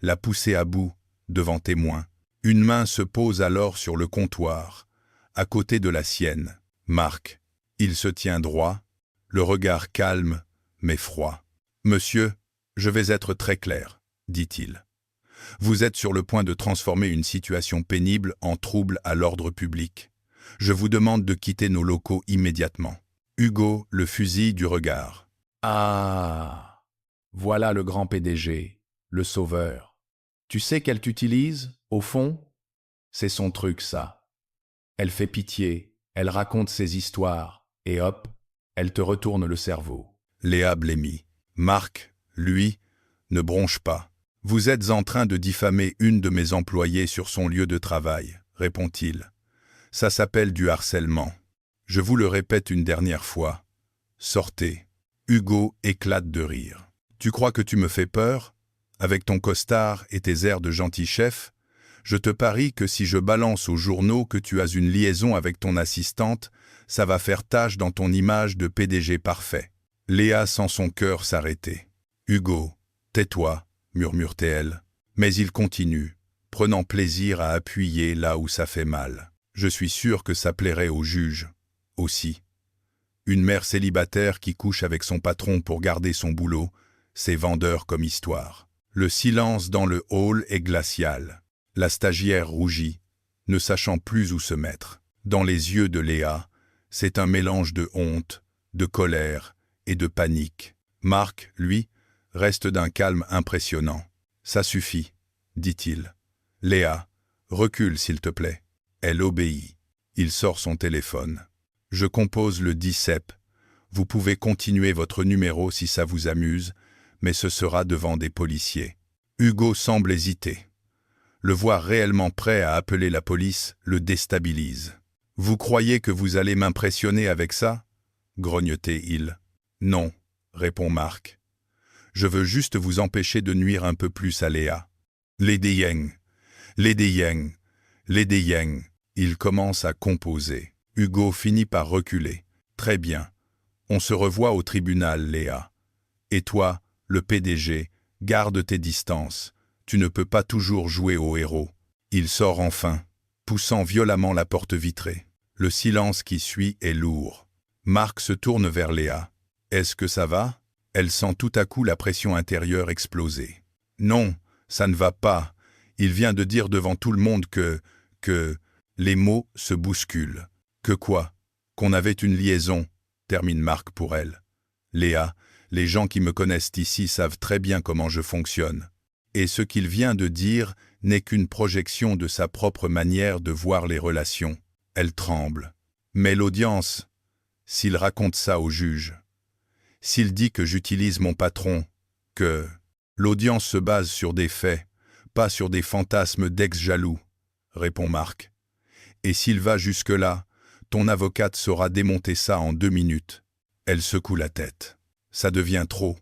La pousser à bout, devant témoins. Une main se pose alors sur le comptoir, à côté de la sienne. Marc. Il se tient droit, le regard calme, mais froid. « Monsieur, je vais être très clair, » dit-il. « Vous êtes sur le point de transformer une situation pénible en trouble à l'ordre public. Je vous demande de quitter nos locaux immédiatement. » Hugo le fusille du regard. « Ah, voilà le grand PDG, le sauveur. Tu sais qu'elle t'utilise, au fond? C'est son truc, ça. Elle fait pitié, elle raconte ses histoires, et hop, elle te retourne le cerveau. » Léa blêmit. Marc, lui, ne bronche pas. « Vous êtes en train de diffamer une de mes employées sur son lieu de travail, » répond-il. « Ça s'appelle du harcèlement. Je vous le répète une dernière fois. Sortez. » Hugo éclate de rire. « Tu crois que tu me fais peur? Avec ton costard et tes airs de gentil chef? Je te parie que si je balance aux journaux que tu as une liaison avec ton assistante, ça va faire tache dans ton image de PDG parfait. » Léa sent son cœur s'arrêter. « Hugo, tais-toi, » murmure-t-elle. Mais il continue, prenant plaisir à appuyer là où ça fait mal. « Je suis sûr que ça plairait au juge, aussi. Une mère célibataire qui couche avec son patron pour garder son boulot, c'est vendeur comme histoire. » Le silence dans le hall est glacial. La stagiaire rougit, ne sachant plus où se mettre. Dans les yeux de Léa, c'est un mélange de honte, de colère et de panique. Marc, lui, reste d'un calme impressionnant. « Ça suffit, » dit-il. « Léa, recule s'il te plaît. » Elle obéit. Il sort son téléphone. « Je compose le 17. Vous pouvez continuer votre numéro si ça vous amuse, mais ce sera devant des policiers. » Hugo semble hésiter. Le voir réellement prêt à appeler la police le déstabilise. « Vous croyez que vous allez m'impressionner avec ça ?» grogne-t-il. « Non, » répond Marc. « Je veux juste vous empêcher de nuire un peu plus à Léa. »« Lady Yang, Lady Yang, Lady Yang. » Il commence à composer. Hugo finit par reculer. « Très bien. On se revoit au tribunal, Léa. Et toi, le PDG, garde tes distances. Tu ne peux pas toujours jouer au héros. » Il sort enfin, poussant violemment la porte vitrée. Le silence qui suit est lourd. Marc se tourne vers Léa. « Est-ce que ça va ?» Elle sent tout à coup la pression intérieure exploser. « Non, ça ne va pas. Il vient de dire devant tout le monde que... Les mots se bousculent. « Que quoi? Qu'on avait une liaison ?» termine Marc pour elle. « Léa, les gens qui me connaissent ici savent très bien comment je fonctionne. Et ce qu'il vient de dire n'est qu'une projection de sa propre manière de voir les relations. » Elle tremble. « Mais l'audience, s'il raconte ça au juge, s'il dit que j'utilise mon patron, que l'audience se base sur des faits, pas sur des fantasmes d'ex-jaloux, » répond Marc. « Et s'il va jusque-là, ton avocate saura démonter ça en 2 minutes. » Elle secoue la tête. « Ça devient trop.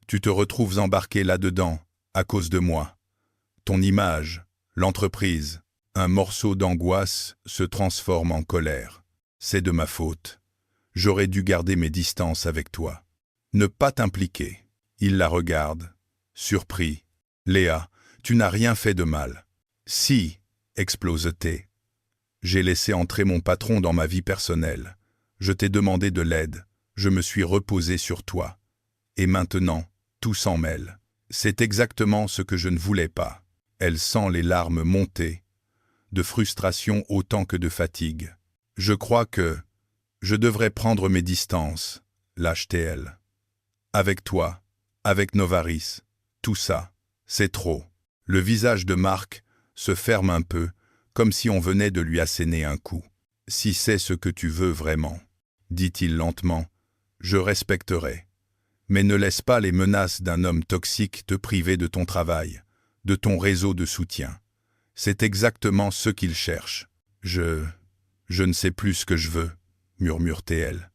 Tu te retrouves embarqué là-dedans, à cause de moi. Ton image, l'entreprise, un morceau d'angoisse se transforme en colère. C'est de ma faute. J'aurais dû garder mes distances avec toi. Ne pas t'impliquer. » Il la regarde, surpris. « Léa, Tu n'as rien fait de mal. Si, explose-t-elle. J'ai laissé entrer mon patron dans ma vie personnelle. Je t'ai demandé de l'aide. Je me suis reposé sur toi. Et maintenant, tout s'en mêle. C'est exactement ce que je ne voulais pas. Elle sent les larmes monter, de frustration autant que de fatigue. Je crois que je devrais prendre mes distances, lâche-t-elle. Avec toi, avec Novaris, tout ça, c'est trop. Le visage de Marc se ferme un peu, comme si on venait de lui asséner un coup. Si c'est ce que tu veux vraiment, dit-il lentement, je respecterai. Mais ne laisse pas les menaces d'un homme toxique te priver de ton travail, de ton réseau de soutien. C'est exactement ce qu'il cherche. Je ne sais plus ce que je veux, murmure-t-elle.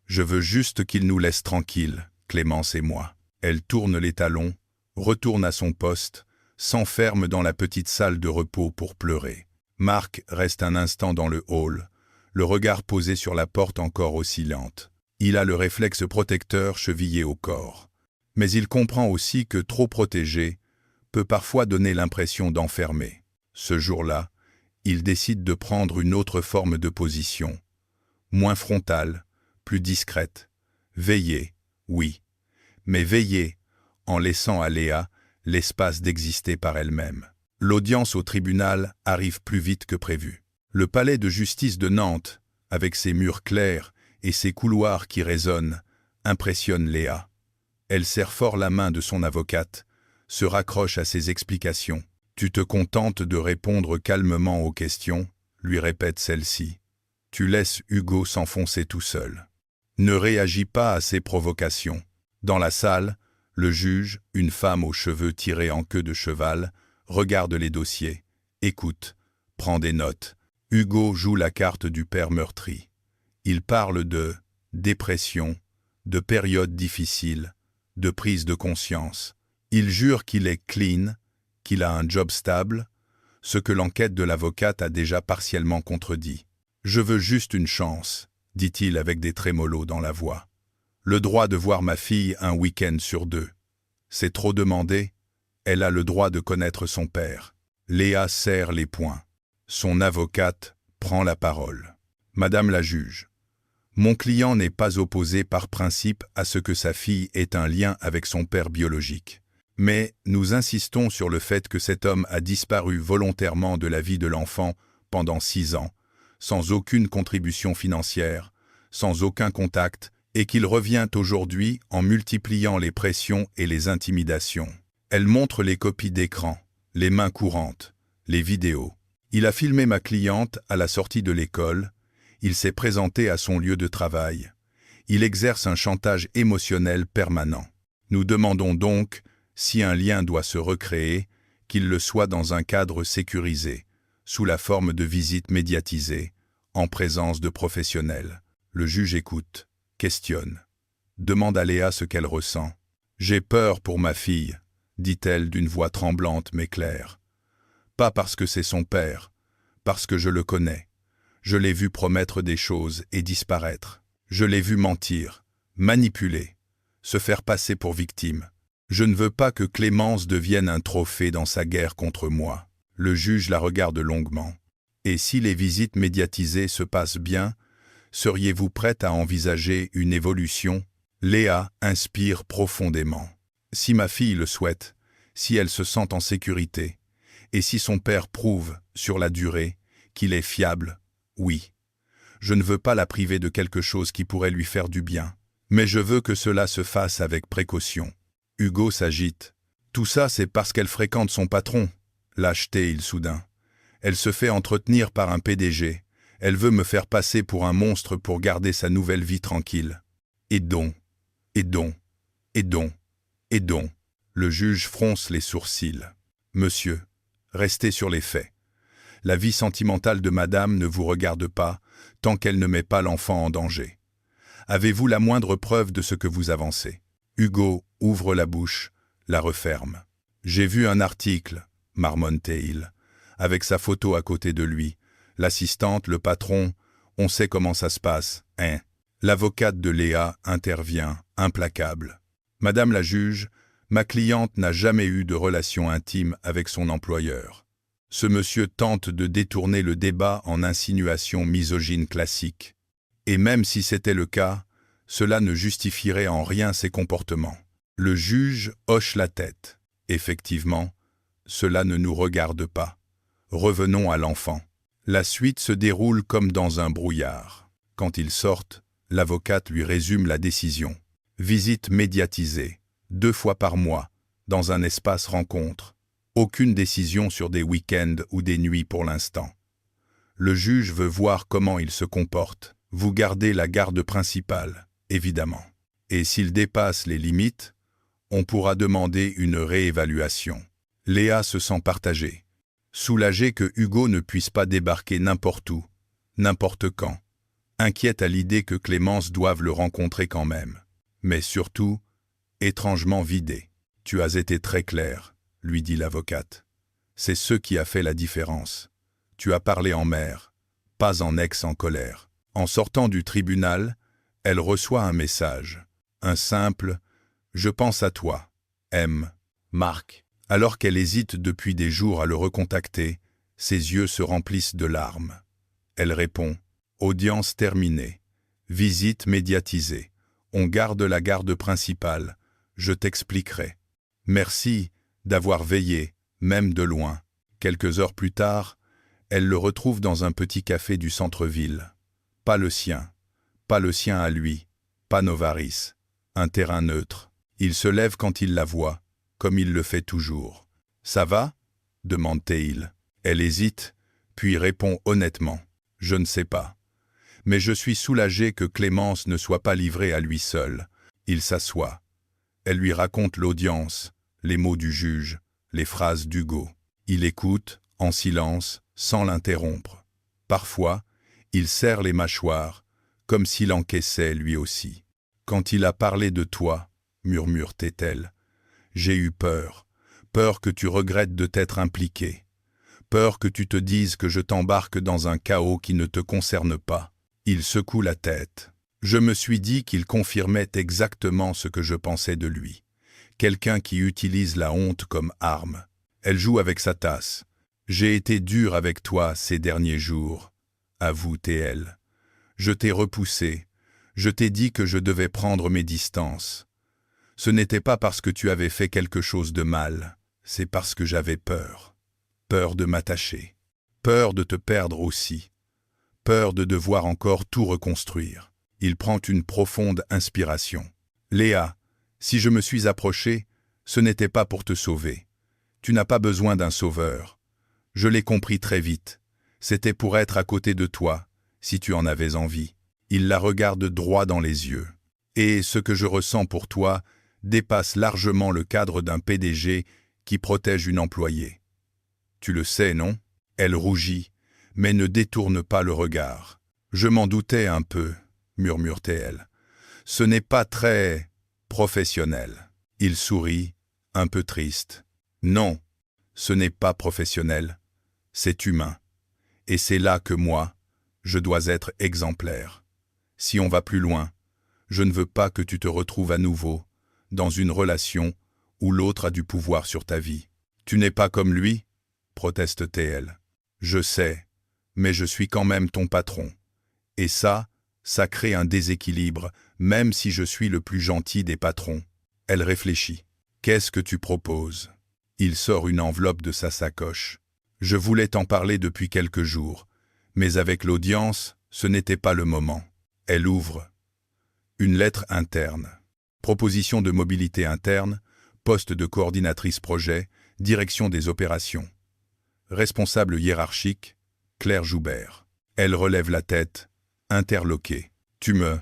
Je veux juste qu'il nous laisse tranquilles, Clémence et moi. Elle tourne les talons, retourne à son poste, s'enferme dans la petite salle de repos pour pleurer. Marc reste un instant dans le hall, le regard posé sur la porte encore oscillante. Il a le réflexe protecteur chevillé au corps. Mais il comprend aussi que trop protégé peut parfois donner l'impression d'enfermer. Ce jour-là, il décide de prendre une autre forme de position. Moins frontale, plus discrète. Veiller, oui. Mais veiller en laissant à Léa l'espace d'exister par elle-même. L'audience au tribunal arrive plus vite que prévu. Le palais de justice de Nantes, avec ses murs clairs et ses couloirs qui résonnent, impressionne Léa. Elle serre fort la main de son avocate, se raccroche à ses explications. « Tu te contentes de répondre calmement aux questions », lui répète celle-ci. « Tu laisses Hugo s'enfoncer tout seul. Ne réagis pas à ses provocations. » Dans la salle, le juge, une femme aux cheveux tirés en queue de cheval, regarde les dossiers, écoute, prend des notes. Hugo joue la carte du père meurtri. Il parle de dépression, de périodes difficiles, de prise de conscience. Il jure qu'il est clean, qu'il a un job stable, ce que l'enquête de l'avocate a déjà partiellement contredit. « Je veux juste une chance », dit-il avec des trémolos dans la voix. « Le droit de voir ma fille un week-end sur 2. C'est trop demandé. Elle a le droit de connaître son père. » Léa serre les poings. Son avocate prend la parole. « Madame la juge, mon client n'est pas opposé par principe à ce que sa fille ait un lien avec son père biologique. Mais nous insistons sur le fait que cet homme a disparu volontairement de la vie de l'enfant pendant 6 ans, sans aucune contribution financière, sans aucun contact, et qu'il revient aujourd'hui en multipliant les pressions et les intimidations. Elle montre les copies d'écran, les mains courantes, les vidéos. Il a filmé ma cliente à la sortie de l'école, il s'est présenté à son lieu de travail. Il exerce un chantage émotionnel permanent. Nous demandons donc, si un lien doit se recréer, qu'il le soit dans un cadre sécurisé, sous la forme de visites médiatisées, en présence de professionnels. Le juge écoute, questionne, demande à Léa ce qu'elle ressent. « J'ai peur pour ma fille », dit-elle d'une voix tremblante mais claire. « Pas parce que c'est son père, parce que je le connais. Je l'ai vu promettre des choses et disparaître. Je l'ai vu mentir, manipuler, se faire passer pour victime. Je ne veux pas que Clémence devienne un trophée dans sa guerre contre moi. » Le juge la regarde longuement. « Et si les visites médiatisées se passent bien, seriez-vous prête à envisager une évolution ?» Léa inspire profondément. « Si ma fille le souhaite, si elle se sent en sécurité, et si son père prouve, sur la durée, qu'il est fiable, oui. Je ne veux pas la priver de quelque chose qui pourrait lui faire du bien, mais je veux que cela se fasse avec précaution. » Hugo s'agite. « Tout ça, c'est parce qu'elle fréquente son patron. » Lâcheté-il soudain. « Elle se fait entretenir par un PDG. Elle veut me faire passer pour un monstre pour garder sa nouvelle vie tranquille. Et donc, et donc, et donc, et donc. » Le juge fronce les sourcils. « Monsieur, restez sur les faits. La vie sentimentale de madame ne vous regarde pas tant qu'elle ne met pas l'enfant en danger. Avez-vous la moindre preuve de ce que vous avancez ?» Hugo ouvre la bouche, la referme. « J'ai vu un article, marmonne-t-il, avec sa photo à côté de lui. L'assistante, le patron, on sait comment ça se passe, hein ?» L'avocate de Léa intervient, implacable. « Madame la juge, Ma cliente n'a jamais eu de relation intime avec son employeur. Ce monsieur tente de détourner le débat en insinuations misogynes classiques. Et même si c'était le cas, cela ne justifierait en rien ses comportements. Le juge hoche la tête. Effectivement, cela ne nous regarde pas. Revenons à l'enfant. La suite se déroule comme dans un brouillard. Quand ils sortent, l'avocate lui résume la décision. Visite médiatisée, 2 fois par mois, dans un espace rencontre. Aucune décision sur des week-ends ou des nuits pour l'instant. Le juge veut voir comment il se comporte. Vous gardez la garde principale, évidemment. Et s'il dépasse les limites, on pourra demander une réévaluation. Léa se sent partagée. Soulagée que Hugo ne puisse pas débarquer n'importe où, n'importe quand. Inquiète à l'idée que Clémence doive le rencontrer quand même. Mais surtout, étrangement vidée. Tu as été très clair, lui dit l'avocate. C'est ce qui a fait la différence. Tu as parlé en mère, pas en ex en colère. En sortant du tribunal, elle reçoit un message. Un simple « Je pense à toi, M. Marc ». Alors qu'elle hésite depuis des jours à le recontacter, ses yeux se remplissent de larmes. Elle répond « Audience terminée. Visite médiatisée. On garde la garde principale. Je t'expliquerai. Merci d'avoir veillé, même de loin. » Quelques heures plus tard, elle le retrouve dans un petit café du centre-ville. Pas le sien à lui, pas Novaris, un terrain neutre. Il se lève quand il la voit, comme il le fait toujours. « Ça va ?» demande-t-il. Elle hésite, puis répond honnêtement. « Je ne sais pas. Mais je suis soulagé que Clémence ne soit pas livrée à lui seul. » Il s'assoit. Elle lui raconte l'audience, les mots du juge, les phrases d'Hugo. Il écoute, en silence, sans l'interrompre. Parfois, il serre les mâchoires, comme s'il encaissait lui aussi. « Quand il a parlé de toi, murmure-t-elle, j'ai eu peur. Peur que tu regrettes de t'être impliqué. Peur que tu te dises que je t'embarque dans un chaos qui ne te concerne pas. » Il secoue la tête. Je me suis dit qu'il confirmait exactement ce que je pensais de lui. Quelqu'un qui utilise la honte comme arme. Elle joue avec sa tasse. J'ai été dur avec toi ces derniers jours, avoue-t-elle. Je t'ai repoussé. Je t'ai dit que je devais prendre mes distances. Ce n'était pas parce que tu avais fait quelque chose de mal, c'est parce que j'avais peur. Peur de m'attacher. Peur de te perdre aussi. Peur de devoir encore tout reconstruire. Il prend une profonde inspiration. Léa, si je me suis approché, ce n'était pas pour te sauver. Tu n'as pas besoin d'un sauveur. Je l'ai compris très vite. C'était pour être à côté de toi, si tu en avais envie. Il la regarde droit dans les yeux. Et ce que je ressens pour toi dépasse largement le cadre d'un PDG qui protège une employée. Tu le sais, non ? Elle rougit, mais ne détourne pas le regard. Je m'en doutais un peu, murmure-t-elle. Ce n'est pas très professionnel. Il sourit, un peu triste. Non, ce n'est pas professionnel, c'est humain. Et c'est là que moi, je dois être exemplaire. Si on va plus loin, je ne veux pas que tu te retrouves à nouveau dans une relation où l'autre a du pouvoir sur ta vie. Tu n'es pas comme lui, proteste-t-elle. Je sais, mais je suis quand même ton patron. Et ça crée un déséquilibre, même si je suis le plus gentil des patrons. Elle réfléchit. Qu'est-ce que tu proposes ? Il sort une enveloppe de sa sacoche. Je voulais t'en parler depuis quelques jours, mais avec l'audience, ce n'était pas le moment. Elle ouvre. Une lettre interne. Proposition de mobilité interne, poste de coordinatrice projet, direction des opérations. Responsable hiérarchique, Claire Joubert. Elle relève la tête, interloquée. Tu me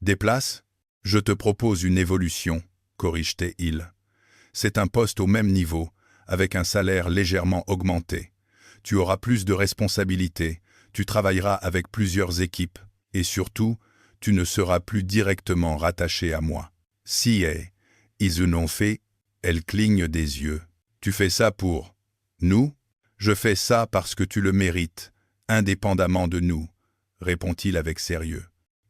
déplaces ? Je te propose une évolution, corrige-t-il. C'est un poste au même niveau, avec un salaire légèrement augmenté. Tu auras plus de responsabilités, tu travailleras avec plusieurs équipes, et surtout, tu ne seras plus directement rattaché à moi. Si ils l'ont fait, elle cligne des yeux. Tu fais ça pour nous ? Je fais ça parce que tu le mérites, indépendamment de nous, répond-il avec sérieux.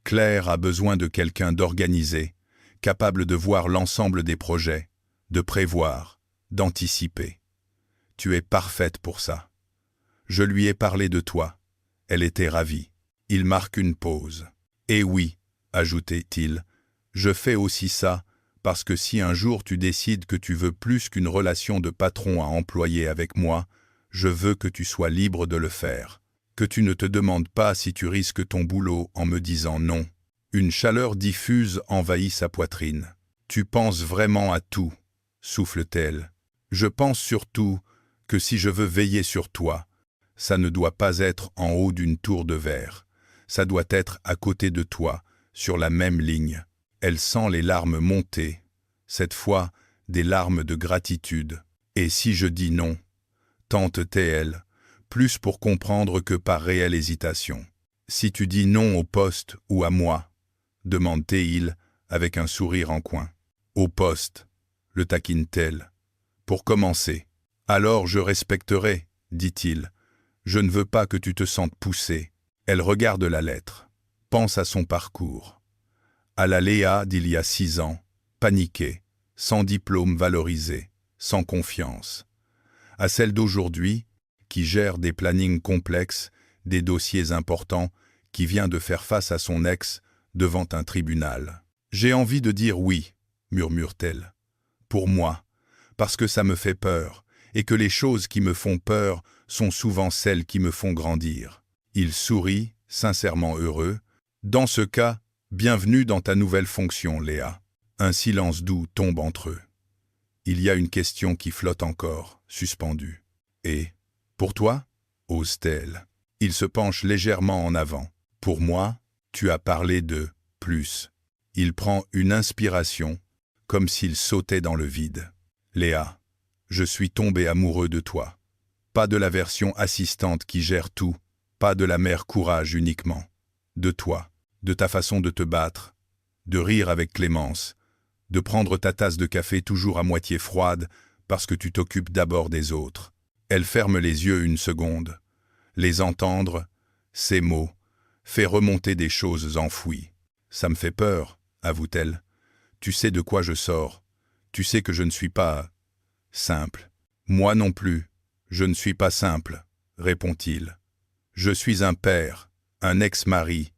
Claire a besoin de quelqu'un d'organisé, capable de voir l'ensemble des projets, de prévoir, d'anticiper. Tu es parfaite pour ça. Je lui ai parlé de toi. Elle était ravie. Il marque une pause. Et oui, ajoutait-il, je fais aussi ça parce que si un jour tu décides que tu veux plus qu'une relation de patron à employé avec moi, je veux que tu sois libre de le faire. Que tu ne te demandes pas si tu risques ton boulot en me disant non. Une chaleur diffuse envahit sa poitrine. Tu penses vraiment à tout, souffle-t-elle. Je pense surtout que si je veux veiller sur toi, ça ne doit pas être en haut d'une tour de verre. Ça doit être à côté de toi, sur la même ligne. Elle sent les larmes monter, cette fois des larmes de gratitude. Et si je dis non, tente-t-elle, plus pour comprendre que par réelle hésitation. Si tu dis non au poste ou à moi, demande-t-il avec un sourire en coin. Au poste, le taquine-t-elle. Pour commencer. Alors je respecterai, dit-il. Je ne veux pas que tu te sentes poussée. Elle regarde la lettre, pense à son parcours. À la Léa d'il y a 6 ans, paniquée, sans diplôme valorisé, sans confiance. À celle d'aujourd'hui, qui gère des plannings complexes, des dossiers importants, qui vient de faire face à son ex devant un tribunal. J'ai envie de dire oui, murmure-t-elle. Pour moi, parce que ça me fait peur, et que les choses qui me font peur sont souvent celles qui me font grandir. Il sourit, sincèrement heureux. Dans ce cas, bienvenue dans ta nouvelle fonction, Léa. Un silence doux tombe entre eux. Il y a une question qui flotte encore, suspendue. Et, pour toi, ose-t-elle. Il se penche légèrement en avant. Pour moi, tu as parlé de plus. Il prend une inspiration, comme s'il sautait dans le vide. Léa, je suis tombé amoureux de toi. Pas de la version assistante qui gère tout, pas de la mère courage uniquement. De toi, de ta façon de te battre, de rire avec Clémence, de prendre ta tasse de café toujours à moitié froide parce que tu t'occupes d'abord des autres. Elle ferme les yeux une seconde. Les entendre, ces mots, fait remonter des choses enfouies. Ça me fait peur, avoue-t-elle. Tu sais de quoi je sors. Tu sais que je ne suis pas simple. Moi non plus, je ne suis pas simple, répond-il. Je suis un père, un ex-mari,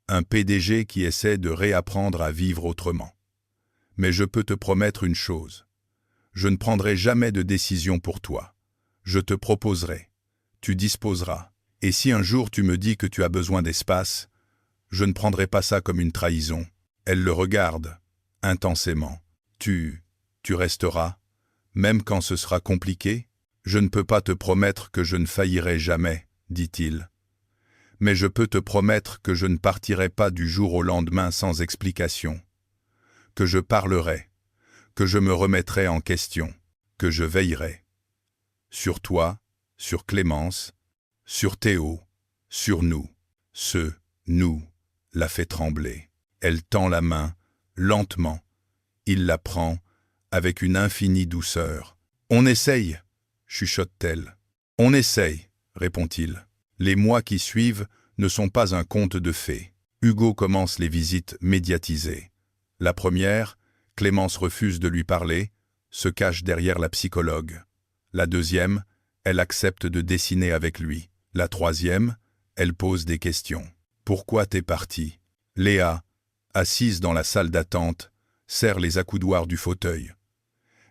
un PDG qui essaie de réapprendre à vivre autrement. Mais je peux te promettre une chose. Je ne prendrai jamais de décision pour toi. Je te proposerai. Tu disposeras. Et si un jour tu me dis que tu as besoin d'espace, je ne prendrai pas ça comme une trahison. Elle le regarde, intensément. Tu resteras, même quand ce sera compliqué? Je ne peux pas te promettre que je ne faillirai jamais, dit-il. Mais je peux te promettre que je ne partirai pas du jour au lendemain sans explication. Que je parlerai, que je me remettrai en question, que je veillerai. Sur toi, sur Clémence, sur Théo, sur nous. Ce « nous » la fait trembler. Elle tend la main, lentement. Il la prend, avec une infinie douceur. « On essaye !» chuchote-t-elle. « On essaye !» répond-il. Les mois qui suivent ne sont pas un conte de fées. Hugo commence les visites médiatisées. La première, Clémence refuse de lui parler, se cache derrière la psychologue. La deuxième, elle accepte de dessiner avec lui. La troisième, elle pose des questions. « Pourquoi t'es partie ?» Léa, assise dans la salle d'attente, serre les accoudoirs du fauteuil.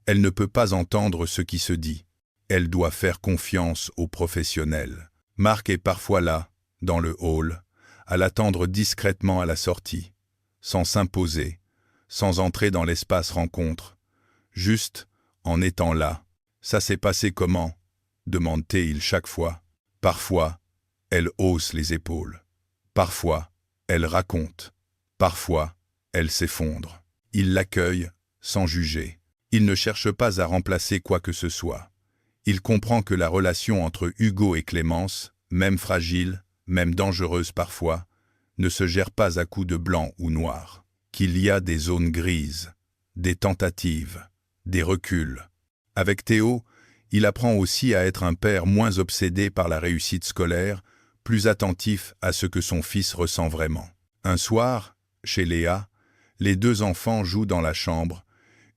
Elle ne peut pas entendre ce qui se dit. Elle doit faire confiance aux professionnels. Marc est parfois là, dans le hall, à l'attendre discrètement à la sortie, sans s'imposer, sans entrer dans l'espace rencontre. Juste en étant là. « Ça s'est passé comment ?» demande-t-il chaque fois. Parfois, elle hausse les épaules. Parfois, elle raconte. Parfois, elle s'effondre. Il l'accueille sans juger. Il ne cherche pas à remplacer quoi que ce soit. Il comprend que la relation entre Hugo et Clémence, même fragile, même dangereuse parfois, ne se gère pas à coups de blanc ou noir. Qu'il y a des zones grises, des tentatives, des reculs. Avec Théo, il apprend aussi à être un père moins obsédé par la réussite scolaire, plus attentif à ce que son fils ressent vraiment. Un soir, chez Léa, les deux enfants jouent dans la chambre.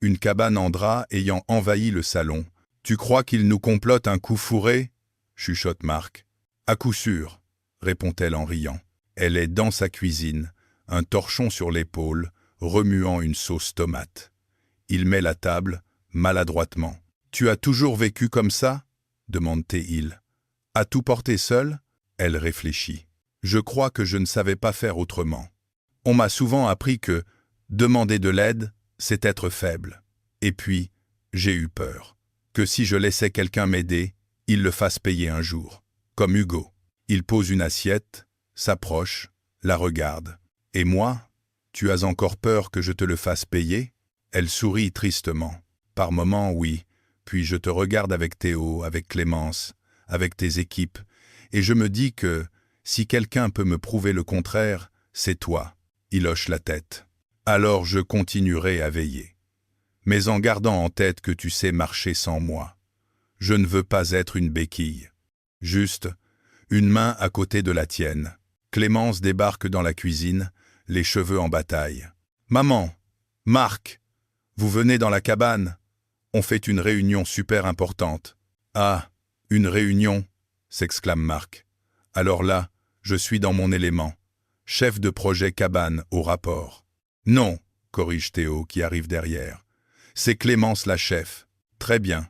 une cabane en drap ayant envahi le salon. « Tu crois qu'il nous complote un coup fourré ?» chuchote Marc. « À coup sûr, » répond-elle en riant. Elle est dans sa cuisine, un torchon sur l'épaule, remuant une sauce tomate. Il met la table, maladroitement. « Tu as toujours vécu comme ça ?» demande-t-il. « À tout porter seul ?» Elle réfléchit. « Je crois que je ne savais pas faire autrement. On m'a souvent appris que demander de l'aide, c'est être faible. Et puis, j'ai eu peur. Que si je laissais quelqu'un m'aider, il le fasse payer un jour. Comme Hugo. Il pose une assiette, s'approche, la regarde. « Et moi, tu as encore peur que je te le fasse payer ?» Elle sourit tristement. « Par moments, oui. Puis je te regarde avec Théo, avec Clémence, avec tes équipes, et je me dis que, si quelqu'un peut me prouver le contraire, c'est toi. » Il hoche la tête. « Alors je continuerai à veiller. Mais en gardant en tête que tu sais marcher sans moi. Je ne veux pas être une béquille. Juste, une main à côté de la tienne. » Clémence débarque dans la cuisine, les cheveux en bataille. « Maman, Marc, vous venez dans la cabane? On fait une réunion super importante. »« Ah, une réunion !» s'exclame Marc. « Alors là, je suis dans mon élément. Chef de projet cabane au rapport. »« Non, » corrige Théo qui arrive derrière. « C'est Clémence la chef. »« Très bien, »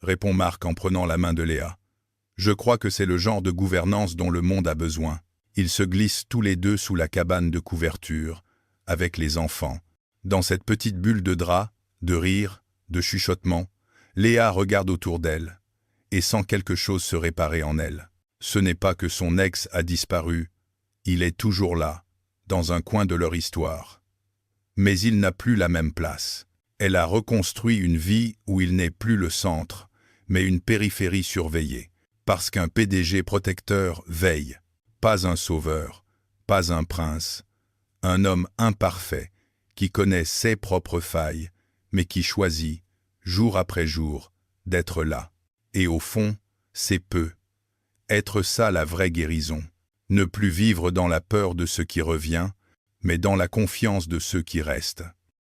répond Marc en prenant la main de Léa. « Je crois que c'est le genre de gouvernance dont le monde a besoin. » Ils se glissent tous les deux sous la cabane de couverture, avec les enfants. Dans cette petite bulle de drap, de rire, de chuchotement, Léa regarde autour d'elle et sent quelque chose se réparer en elle. Ce n'est pas que son ex a disparu, il est toujours là, dans un coin de leur histoire. Mais il n'a plus la même place. Elle a reconstruit une vie où il n'est plus le centre, mais une périphérie surveillée, parce qu'un PDG protecteur veille. Pas un sauveur, pas un prince, un homme imparfait qui connaît ses propres failles, mais qui choisit, jour après jour, d'être là. Et au fond, c'est peu. Être ça la vraie guérison. Ne plus vivre dans la peur de ce qui revient, mais dans la confiance de ceux qui restent.